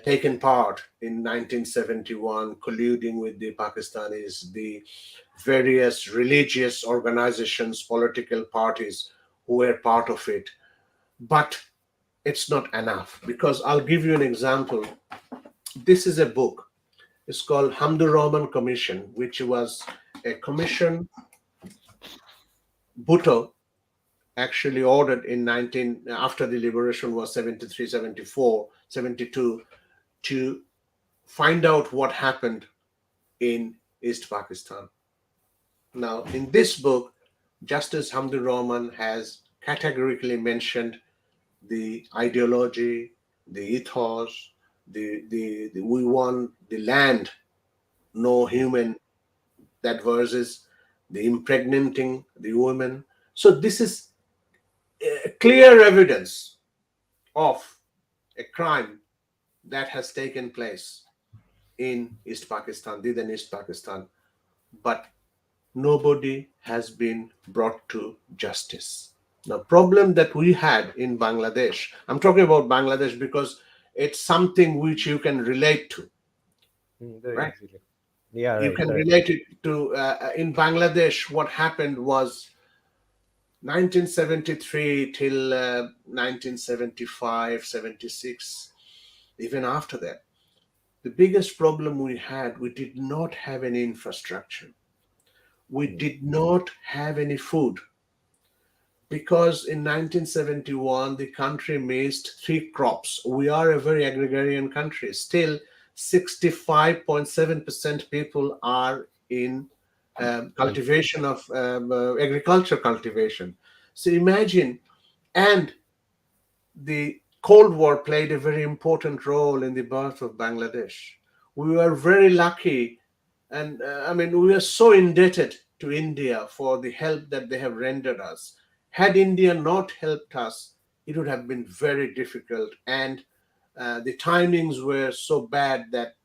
taken part in 1971, colluding with the Pakistanis, the various religious organizations, political parties who were part of it. But it's not enough, because I'll give you an example. This is a book. It's called Hamdullah Commission, which was a commission Bhutto actually ordered in 19 after the liberation was 73, 74, 72, to find out what happened in East Pakistan. Now, in this book, Justice Hamdul Rahman has categorically mentioned the ideology, the ethos, the we want the land, no human, that versus the impregnating the women. So this is clear evidence of a crime that has taken place in East Pakistan, then East Pakistan, but nobody has been brought to justice. The problem that we had in Bangladesh, I'm talking about Bangladesh because it's something which you can relate to, Very right? easily. Yeah, You right, can right. relate it to, in Bangladesh, what happened was 1973 till 1975, 76, even after that. The biggest problem we had, we did not have any infrastructure. We Mm, did not have any food because in 1971 the country missed three crops. We are a very agrarian country. Still, 65.7% people are in mm, cultivation of agriculture cultivation. So imagine, and the Cold War played a very important role in the birth of Bangladesh. We were very lucky, and I mean, we are so indebted to India for the help that they have rendered us. Had India not helped us, it would have been very difficult, and the timings were so bad that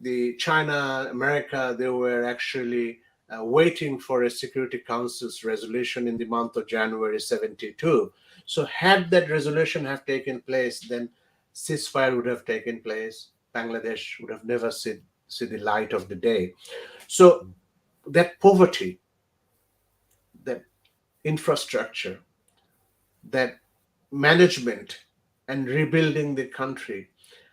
the China, America, they were actually waiting for a Security Council's resolution in the month of January 72. So had that resolution have taken place, then ceasefire would have taken place. Bangladesh would have never see the light of the day. So mm, that poverty, that infrastructure, that management and rebuilding the country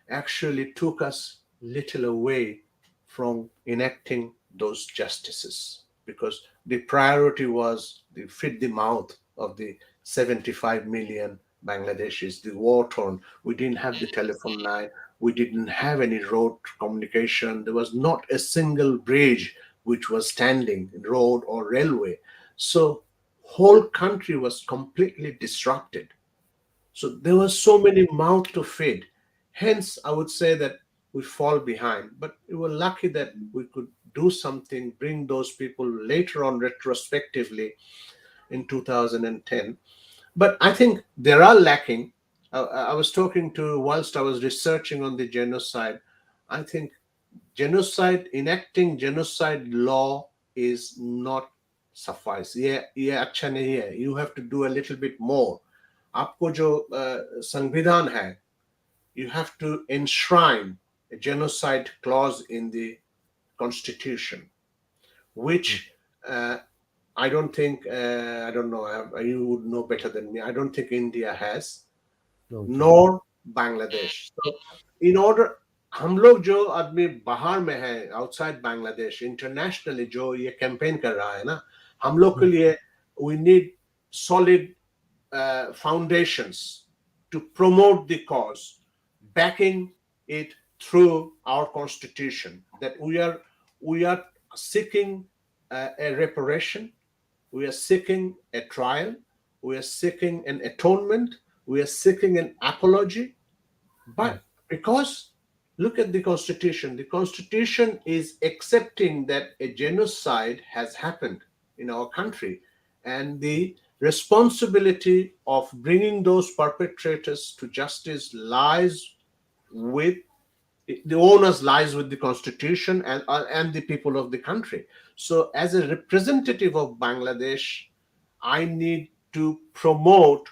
actually took us little away from enacting those justices, because the priority was to feed the mouth of the 75 million Bangladeshis, the war torn. We didn't have the telephone line, we didn't have any road communication, there was not a single bridge which was standing, road or railway. So whole country was completely disrupted. So there were so many mouths to feed. Hence, I would say that we fall behind. But we were lucky that we could do something, bring those people later on retrospectively in 2010. But I think there are lacking. I was talking to, whilst I was researching on the genocide, I think enacting genocide law is not suffice. ये अच्छा नहीं है. You have to do a little bit more. आपको जो संविधान है, you have to enshrine a genocide clause in the constitution, mm. which I don't think, I don't know, you would know better than me. I don't think India has, Okay. nor Bangladesh. So in order, हम लोग जो आदमी बाहर में है, outside Bangladesh, internationally जो ये campaign कर रहा है ना, हम लोग के Mm, लिए we need solid foundations to promote the cause, backing it through our constitution, that we are seeking a reparation, we are seeking a trial, we are seeking an atonement, we are seeking an apology. mm, But because look at the constitution is accepting that a genocide has happened in our country, and the responsibility of bringing those perpetrators to justice lies with the onus lies with the constitution and the people of the country. So as a representative of Bangladesh, I need to promote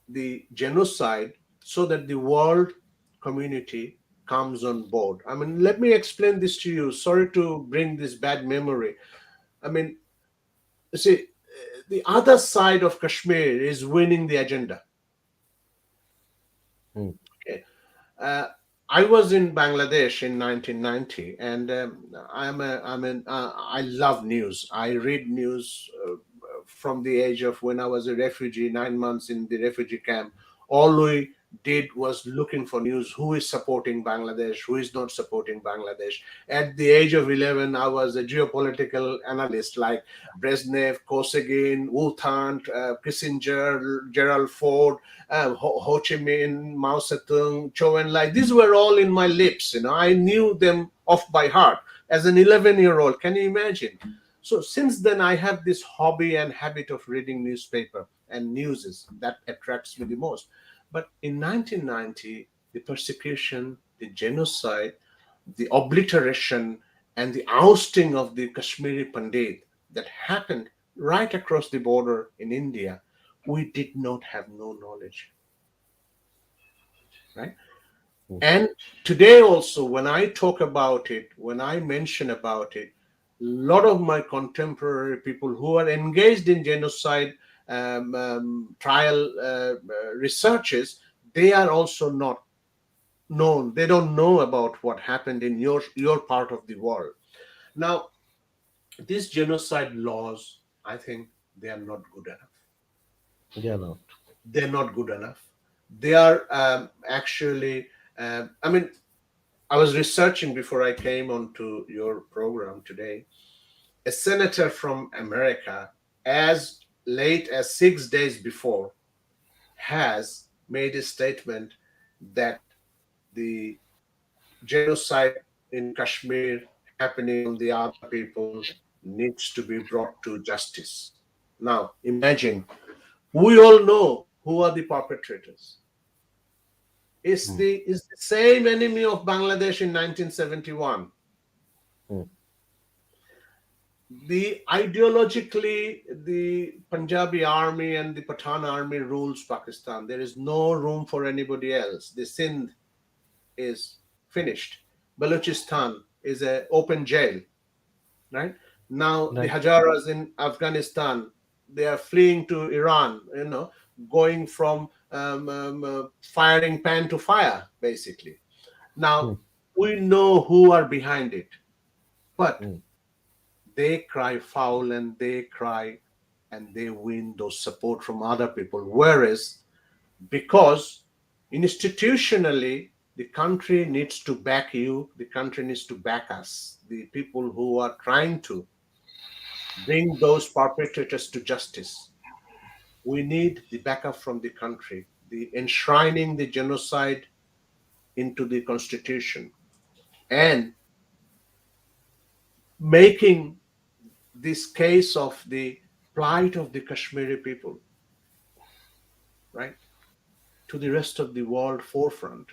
the genocide so that the world community comes on board. I mean, let me explain this to you. Sorry to bring this bad memory. I mean, you see, the other side of Kashmir is winning the agenda. mm, Okay. Uh, I was in Bangladesh in 1990, and I love news. I read news from the age of when I was a refugee, 9 months in the refugee camp, all the way did was looking for news, who is supporting Bangladesh, who is not supporting Bangladesh. At the age of 11, I was a geopolitical analyst like Brezhnev, Kosygin, Wu Thant, Kissinger, Gerald Ford, Ho Chi Minh, Mao Zedong, Chou Enlai. These were all in my lips. I knew them off by heart as an 11-year-old. Can you imagine? So since then, I have this hobby and habit of reading newspaper and newses that attracts me the most. But in 1990, the persecution, the genocide, the obliteration, and the ousting of the Kashmiri Pandit that happened right across the border in India, we did not have no knowledge, right? And today also, when I talk about it, when I mention about it, a lot of my contemporary people who are engaged in genocide trial researches, they are also not known. They don't know about what happened in your part of the world. Now, these genocide laws, I think they are not good enough. Yeah, no. They're not good enough. They are actually, I mean, I was researching before I came onto your program today. A senator from America, as late as 6 days before, has made a statement that the genocide in Kashmir happening on the other people needs to be brought to justice. Now, imagine, we all know who are the perpetrators. It's the same enemy of Bangladesh in 1971. Mm. The ideologically, the Punjabi army and the Pathan army rules Pakistan. There is no room for anybody else. The Sindh is finished. Balochistan is an open jail, right? Now the Right. Hajaras in Afghanistan, they are fleeing to Iran, going from firing pan to fire, basically. Now Mm. we know who are behind it, but Mm. they cry foul and they cry and they win those support from other people. Whereas, because institutionally, the country needs to back you, the country needs to back us, the people who are trying to bring those perpetrators to justice. We need the backup from the country, the enshrining the genocide into the constitution, and making this case of the plight of the Kashmiri people, right, to the rest of the world forefront.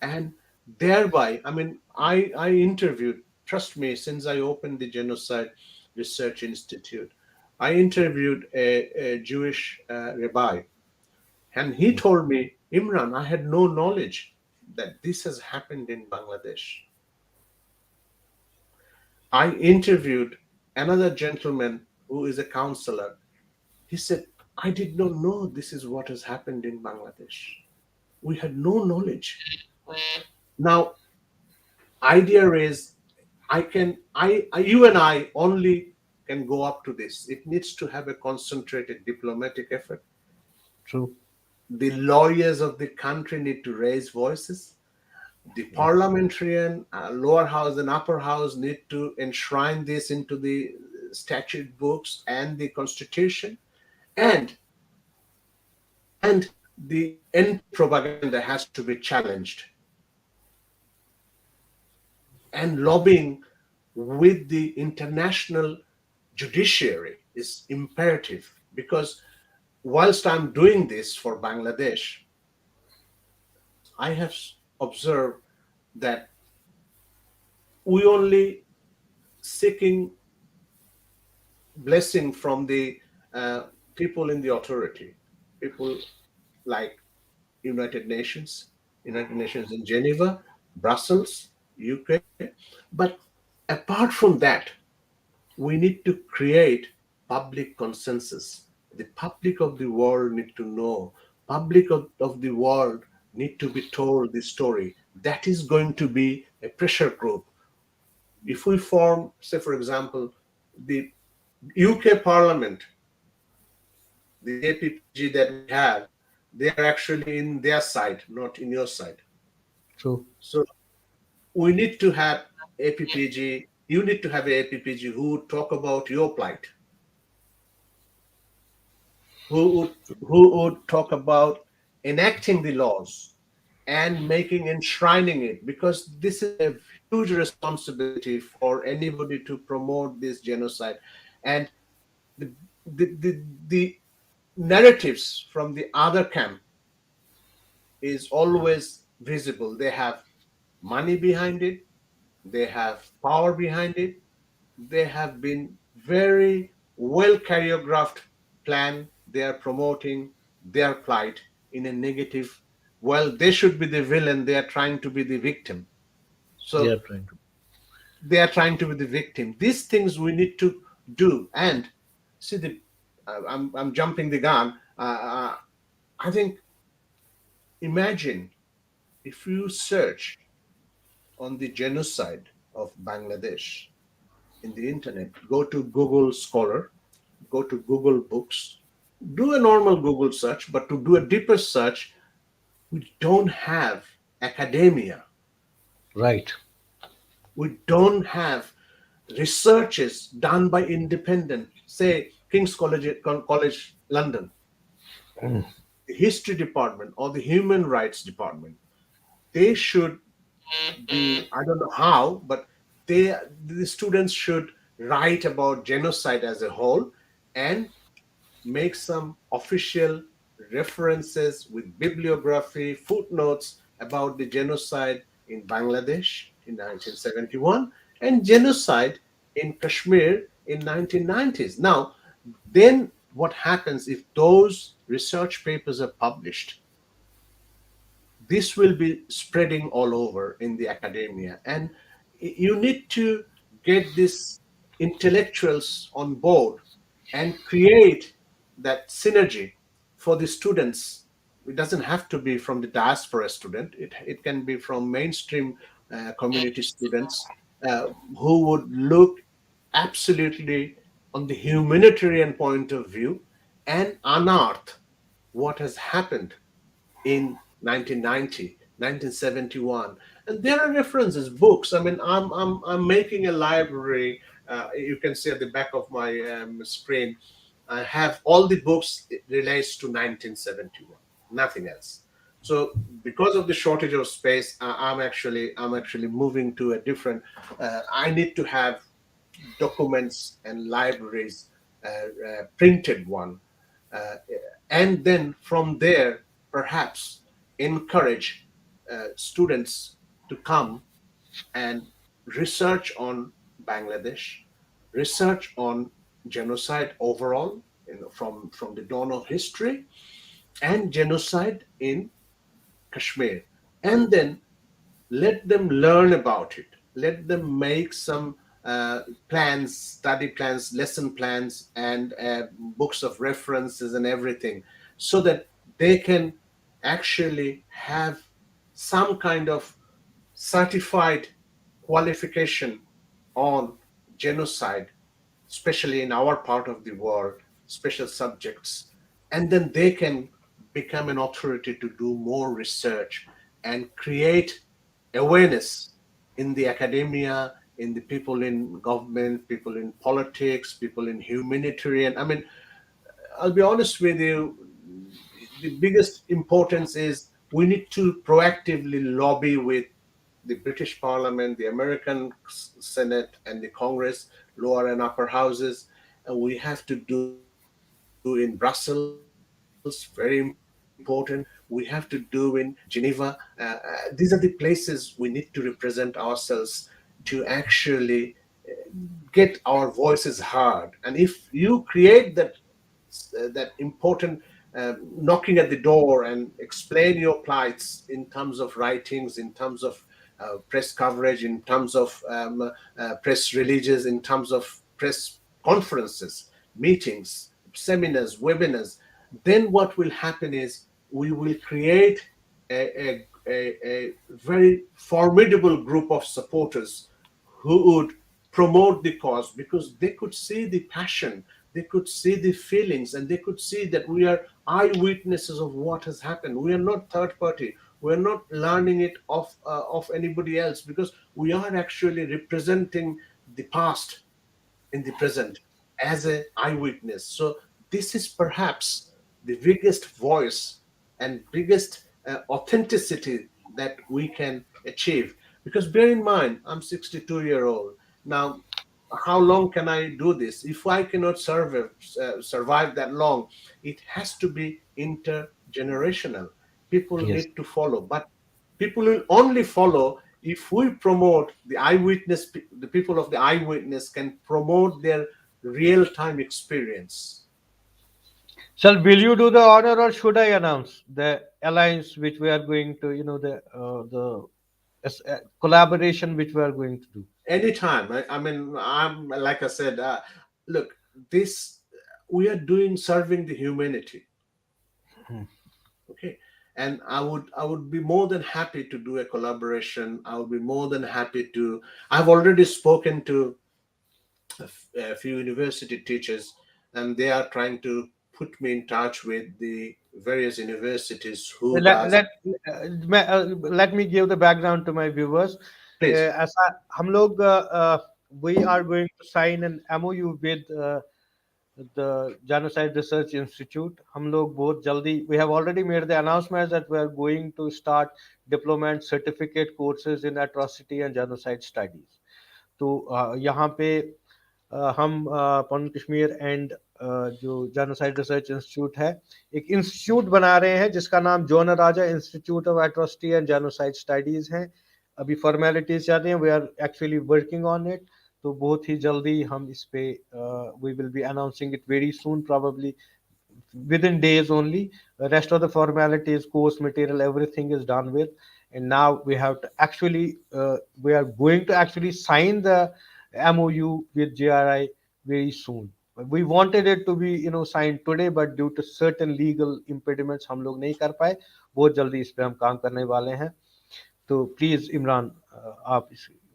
And thereby, I mean, I interviewed, trust me, since I opened the Genocide Research Institute, I interviewed a Jewish rabbi, and he told me, Imran, I had no knowledge that this has happened in Bangladesh. I interviewed another gentleman who is a counselor. He said, I did not know this is what has happened in Bangladesh. We had no knowledge. Now, idea is, you and I only can go up to this. It needs to have a concentrated diplomatic effort. True. The lawyers of the country need to raise voices. The parliamentarian, lower house and upper house need to enshrine this into the statute books and the constitution, and the anti-propaganda has to be challenged, and lobbying with the international judiciary is imperative, because whilst I'm doing this for Bangladesh, I have observed that we only seeking blessing from the people in the authority, people like United Nations, United Nations in Geneva, Brussels, UK. But apart from that, we need to create public consensus. The public of the world need to know. Public of the world need to be told the story. That is going to be a pressure group. If we form, say, for example, the UK Parliament, the APPG that we have, They are actually in their side, not in your side. True. So we need to have APPG. You need to have a APPG who would talk about your plight, who would talk about enacting the laws and making enshrining it, because this is a huge responsibility for anybody to promote this genocide. And the the narratives from the other camp is always visible. They have money behind it, they have power behind it, they have been very well choreographed plan. They are promoting their plight in a negative. Well, they should be the villain, they are trying to be the victim. They are So trying to. they are trying to be the victim. These things we need to do. And see, I'm jumping the gun. I think, imagine if you search on the genocide of Bangladesh in the internet, go to Google Scholar, go to Google Books, do a normal Google search, but to do a deeper search, we don't have academia, Right. we don't have researches done by independent, say King's College London, the history department or the human rights department. They should be, I don't know how, but the students should write about genocide as a whole and make some official references with bibliography, footnotes about the genocide in Bangladesh in 1971 and genocide in Kashmir in 1990s. Now, then what happens if those research papers are published? This will be spreading all over in the academia, and you need to get these intellectuals on board and create that synergy for the students. It doesn't have to be from the diaspora student, it can be from mainstream community students who would look absolutely on the humanitarian point of view and unearth what has happened in 1990, 1971. And there are references, books. I mean, I'm making a library. You can see at the back of my screen, I have all the books it relates to 1971, nothing else. So because of the shortage of space, I'm actually moving to a different. I need to have documents and libraries, printed one, uh, and then from there perhaps encourage students to come and research on Bangladesh, research on genocide overall, from the dawn of history, and genocide in Kashmir, and then let them learn about it, let them make some plans, study plans, lesson plans, and books of references and everything, so that they can actually have some kind of certified qualification on genocide, especially in our part of the world, special subjects, and then they can become an authority to do more research and create awareness in the academia, in the people in government, people in politics, people in humanitarian. I mean, I'll be honest with you, the biggest importance is we need to proactively lobby with the British Parliament, the American Senate, and the Congress, lower and upper houses. And we have to do in Brussels, very important. We have to do in Geneva. These are the places we need to represent ourselves to actually get our voices heard. And if you create that important knocking at the door and explain your plights in terms of writings, in terms of press coverage, in terms of press releases, in terms of press conferences, meetings, seminars, webinars, then what will happen is we will create a very formidable group of supporters who would promote the cause, because they could see the passion, they could see the feelings, and they could see that we are eyewitnesses of what has happened. We are not third party. We are not learning it of anybody else, because we are actually representing the past in the present as a eyewitness. So this is perhaps the biggest voice and biggest authenticity that we can achieve. Because bear in mind, I'm 62-year-old now. How long can I do this? If I cannot survive that long, it has to be intergenerational. People Yes. need to follow, but people will only follow if we promote the eyewitness. The people of the eyewitness can promote their real-time experience. Sir, will you do the honor, or should I announce the alliance which we are going to, the collaboration which we are going to do? Anytime. I mean, I'm like I said, look, this we are doing serving the humanity. Okay. And I would be more than happy to do a collaboration. I would be more than happy to. I've already spoken to a few university teachers, and they are trying to put me in touch with the various universities who let does. let let me give the background to my viewers. Please. ऐसा हम लोग we are going to sign an MOU with the Genocide Research Institute. हम लोग बहुत जल्दी, we have already made the announcement that we are going to start diploma and certificate courses in atrocity and genocide studies. तो यहाँ पे हम Panun Kashmir and जो genocide research institute है, एक इंस्टीट्यूट बना रहे हैं जिसका नाम John Raja institute of atrocity and genocide studies है. अभी फॉर्मेलिटीज चल रही हैं, we are actually working on it. तो बहुत ही जल्दी हम इस पे we will be announcing it very soon, probably within days only. The rest of the formalities, course material, everything is done with, and now we have to actually we are going to actually sign the MOU with JRI very soon. We wanted it to be signed today, but due to certain legal impediments हम लोग नहीं कर पाए. बहुत जल्दी इस पे हम काम करने वाले हैं. तो प्लीज इमरान, आप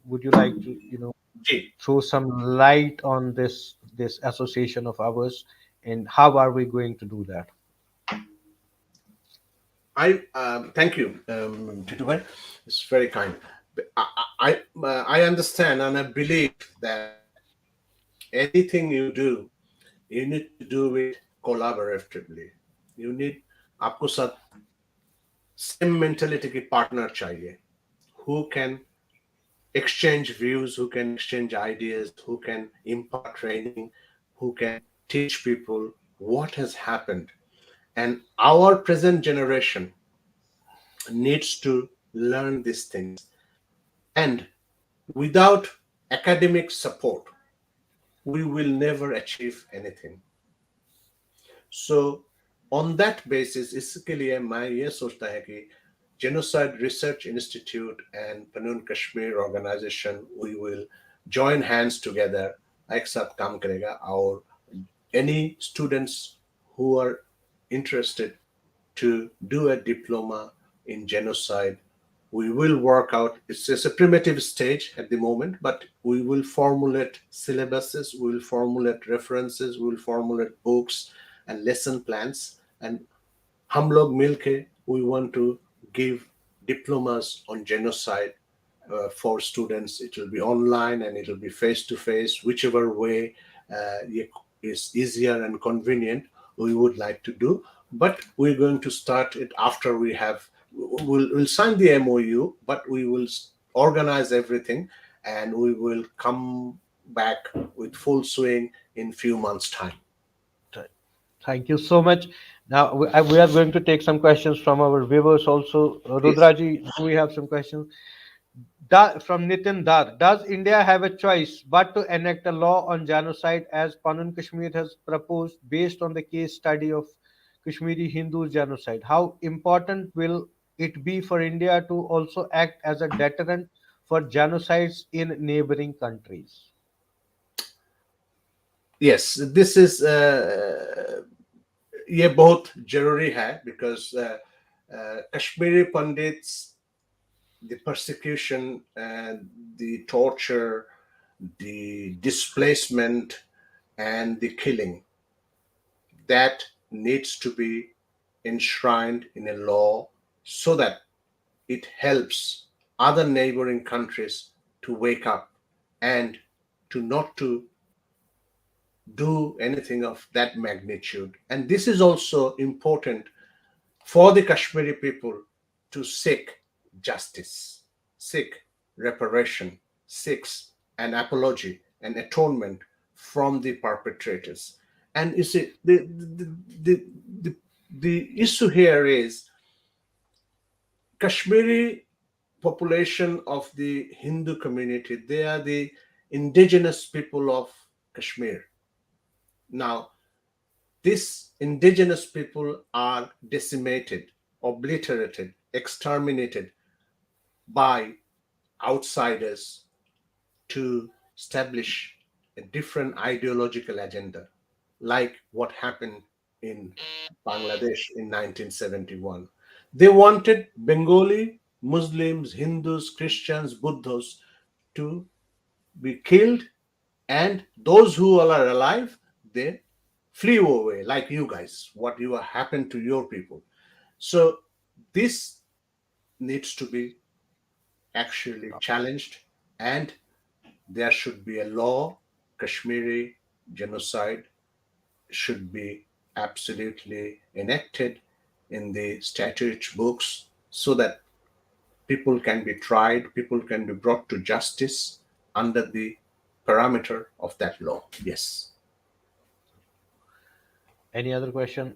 would you like to G. throw some light on this association of ours, and how are we going to do that? I thank you, Titubai. It's very kind. I understand and I believe that anything you do, you need to do it collaboratively. You need आपको साथ same mentality की partner चाहिए, who can exchange views, who can exchange ideas, who can impart training, who can teach people what has happened. And our present generation needs to learn these things. And without academic support, we will never achieve anything. So, on that basis, इसके लिए मैं ये सोचता है कि Genocide Research Institute and Panun Kashmir organization, we will join hands together. एक साथ काम करेगा, और any students who are interested to do a diploma in genocide, we will work out. It's a primitive stage at the moment, but we will formulate syllabuses, we will formulate references, we will formulate books and lesson plans. And हम लोग मिलके, we want to give diplomas on genocide for students. It will be online and it will be face to face, whichever way is easier and convenient. We would like to do, but we're going to start it after we'll sign the MOU, but we will organize everything, and we will come back with full swing in few months time. Thank you so much. Now we are going to take some questions from our viewers also. Please. Rudraji, do we have some questions? From Nitin Dar, does India have a choice but to enact a law on genocide as Panun Kashmir has proposed based on the case study of Kashmiri Hindu genocide? How important will it be for India to also act as a deterrent for genocides in neighboring countries? Yes, this is ये बहुत जरूरी है, because Kashmiri Pandits, the persecution, the torture, the displacement, and the killing that needs to be enshrined in a law so that it helps other neighboring countries to wake up and to not to do anything of that magnitude. And this is also important for the Kashmiri people to seek justice, seek reparation, seeks an apology, an atonement from the perpetrators. And you see, the, the, the issue here is Kashmiri population of the Hindu community, they are the indigenous people of Kashmir. Now, these indigenous people are decimated, obliterated, exterminated by outsiders to establish a different ideological agenda, like what happened in Bangladesh in 1971. They wanted Bengali, Muslims, Hindus, Christians, Buddhists to be killed, and those who are alive, they flew away, like you guys, what you happened to your people. So this needs to be actually challenged, and there should be a law. Kashmiri genocide should be absolutely enacted in the statute books so that people can be tried, people can be brought to justice under the parameter of that law. Yes. Any other question?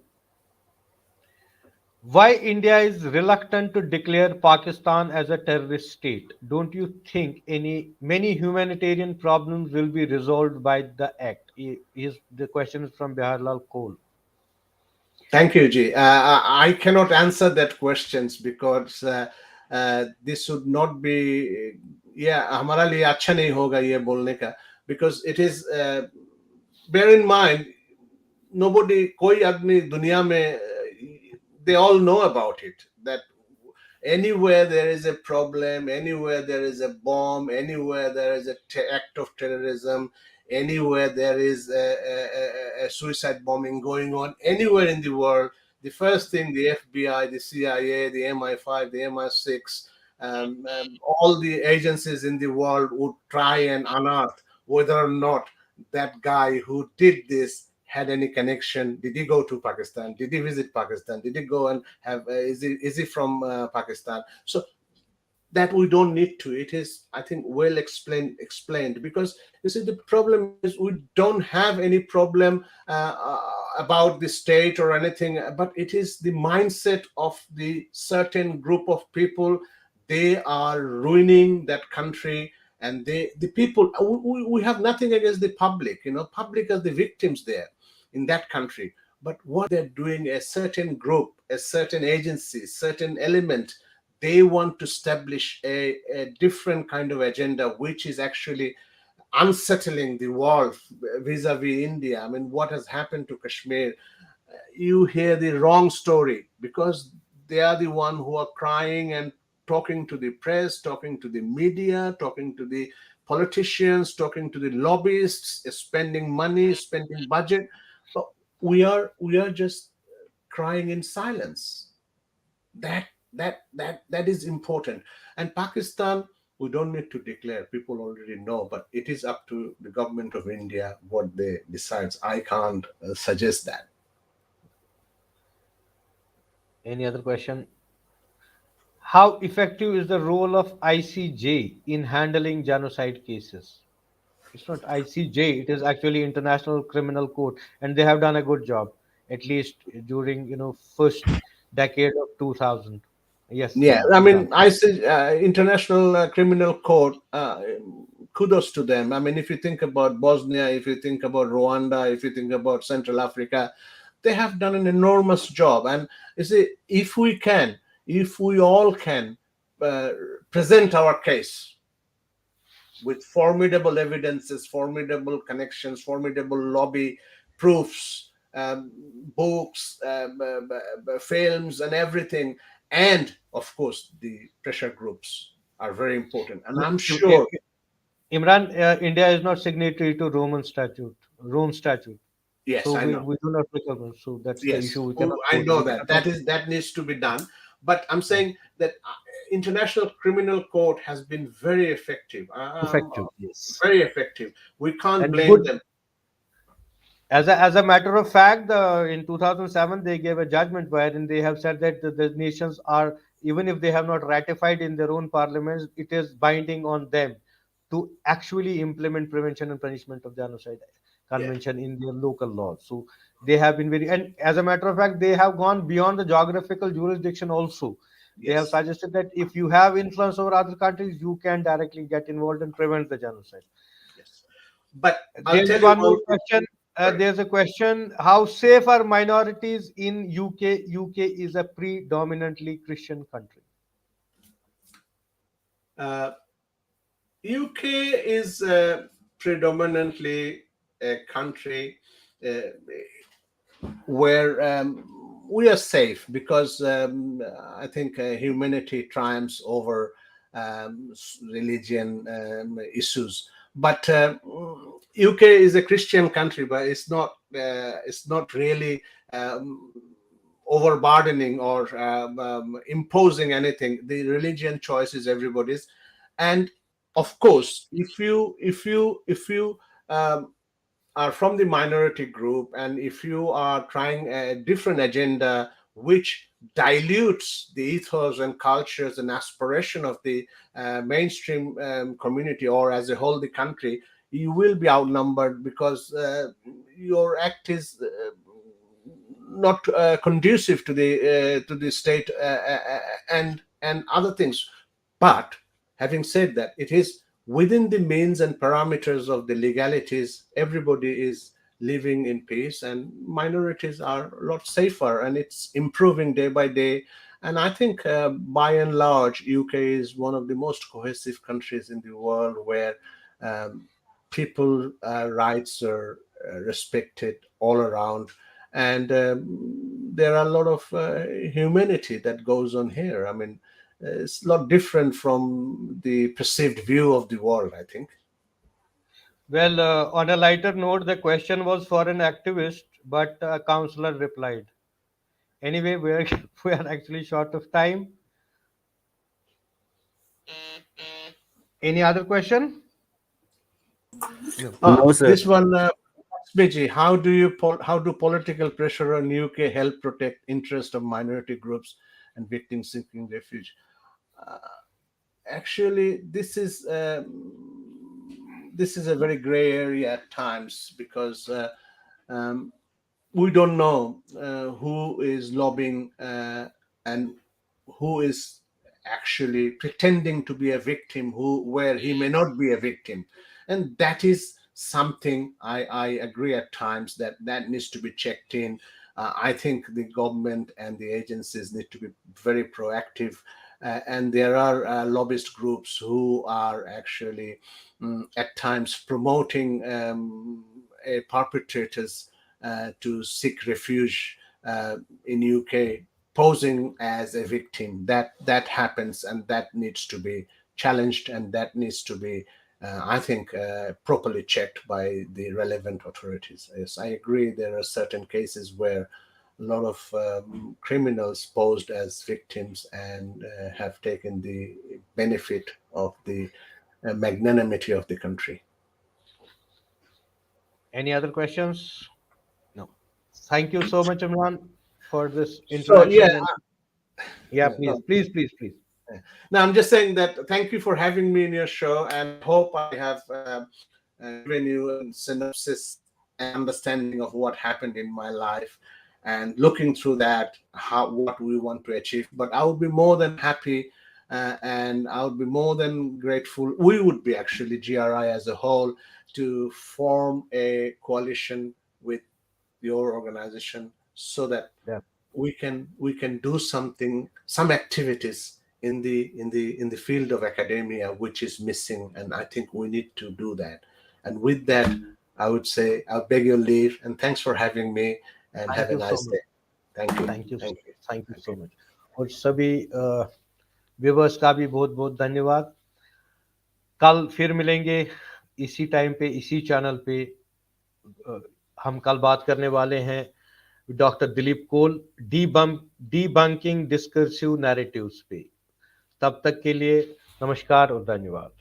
Why India is reluctant to declare Pakistan as a terrorist state? Don't you think many humanitarian problems will be resolved by the act? The question is from Biharlal Kohl. Thank you, Ji. I cannot answer that questions because this would not be, yeah, हमारा लिए अच्छा नहीं होगा ये बोलने का, because it is, bear in mind, nobody, कोई आदमी दुनिया में, they all know about it, that anywhere there is a problem, anywhere there is a bomb, anywhere there is a act of terrorism, anywhere there is a suicide bombing going on, anywhere in the world, the first thing the FBI, the CIA, the MI5, the MI6, all the agencies in the world would try and unearth whether or not that guy who did this had any connection. Did he go to Pakistan? Did he visit Pakistan? Did he go and have, is he from Pakistan? So that we don't need to. It is, I think, well explained, because you see, the problem is we don't have any problem about the state or anything, but it is the mindset of the certain group of people. They are ruining that country, and the people, we have nothing against the public, public are the victims there in that country. But what they're doing, a certain group, a certain agency, certain element, they want to establish a different kind of agenda, which is actually unsettling the world vis-a-vis India. I mean, what has happened to Kashmir? You hear the wrong story because they are the one who are crying and talking to the press, talking to the media, talking to the politicians, talking to the lobbyists, spending money, spending budget. But we are just crying in silence. That is important. And Pakistan, we don't need to declare, people already know, but it is up to the government of India what they decides. I can't suggest that. Any other question? How effective is the role of ICJ in handling genocide cases? It's not ICJ, it is actually International Criminal Court, and they have done a good job, at least during first decade of 2000. Yes, Yeah, I Imran. mean, I say International Criminal Court, kudos to them. I mean, if you think about Bosnia, if you think about Rwanda, if you think about Central Africa, they have done an enormous job. And you see, if we all can uh, present our case with formidable evidences, formidable connections, formidable lobby proofs, books, films, and everything. And of course, the pressure groups are very important. And I'm Im- sure, Imran, India is not signatory to Rome Statute. Yes, So I know. we do not recognize. So that's the Yes, issue. We oh, cannot I force. know We that. cannot force. That needs to be done. But I'm Yeah. saying that International Criminal Court has been very effective. Effective, yes. Very effective. We can't And blame good. them. As a matter of fact, in 2007 they gave a judgment wherein they have said that the nations are, even if they have not ratified in their own parliaments, it is binding on them to actually implement prevention and punishment of genocide Yeah. convention in their local laws. So they have been very, and as a matter of fact, they have gone beyond the geographical jurisdiction also. They have Yes. suggested that if you have influence over other countries, you can directly get involved and prevent the genocide. Yes. But I'll There is tell you one one more thing. question. Sorry. There's a question: how safe are minorities in UK? UK is a predominantly Christian country. Uh, UK is predominantly a country uh, where we are safe because I think humanity triumphs over religion issues. But UK is a Christian country, but it's not really um, overburdening or imposing anything. The religion choice is everybody's, and of course, if you um, are from the minority group, and if you are trying a different agenda which dilutes the ethos and cultures and aspiration of the mainstream community, or as a whole the country, you will be outnumbered because your act is not conducive to the state and other things. But having said that, it is within the means and parameters of the legalities. Everybody is living in peace, and minorities are a lot safer, and it's improving day by day. And I think, by and large, UK is one of the most cohesive countries in the world where um, people rights are respected all around, and there are a lot of humanity that goes on here. I mean, it's a lot different from the perceived view of the world, I think. Well, on a lighter note, the question was for an activist, but a counselor replied. Anyway, we're we are actually short of time. Any other question? No. No, sir. This one, Smiji, how do political pressure on UK help protect interest of minority groups and victims seeking refuge? Uh, Actually, this is a very gray area at times because um, we don't know who is lobbying and who is actually pretending to be a victim, who where he may not be a victim. And that is something I agree at times that that needs to be checked in. I think the government and the agencies need to be very proactive, and there are lobbyist groups who are actually at times promoting perpetrators to seek refuge in UK, posing as a victim. That happens, and that needs to be challenged, and that needs to be, I think, properly checked by the relevant authorities. Yes, I agree. There are certain cases where a lot of criminals posed as victims and have taken the benefit of the magnanimity of the country. Any other questions? No. Thank you so much, Imran, for this So yeah, introduction. And yeah, please, no, please, please, please. no, I'm just saying that thank you for having me in your show, and I hope I have given you a synopsis and understanding of what happened in my life, and looking through that, how what we want to achieve. But I would be more than happy, and I would be more than grateful. We would be actually GRI as a whole to form a coalition with your organization so that Yeah. we can do something, some activities in the field of academia which is missing, and I think we need to do that. And with that, I would say I'll beg your leave, and thanks for having me, and Thank have a you so nice much. day. Thank you. Thank you Thank you. Thank you Thank so you. Much और सभी viewers का भी बहुत बहुत धन्यवाद कल फिर मिलेंगे इसी टाइम पे इसी चैनल पे हम कल बात करने वाले हैं डॉक्टर दिलीप कोल डीबंकिंग डिस्कर्सिव नैरेटिव्स पे। तब तक के लिए नमस्कार और धन्यवाद।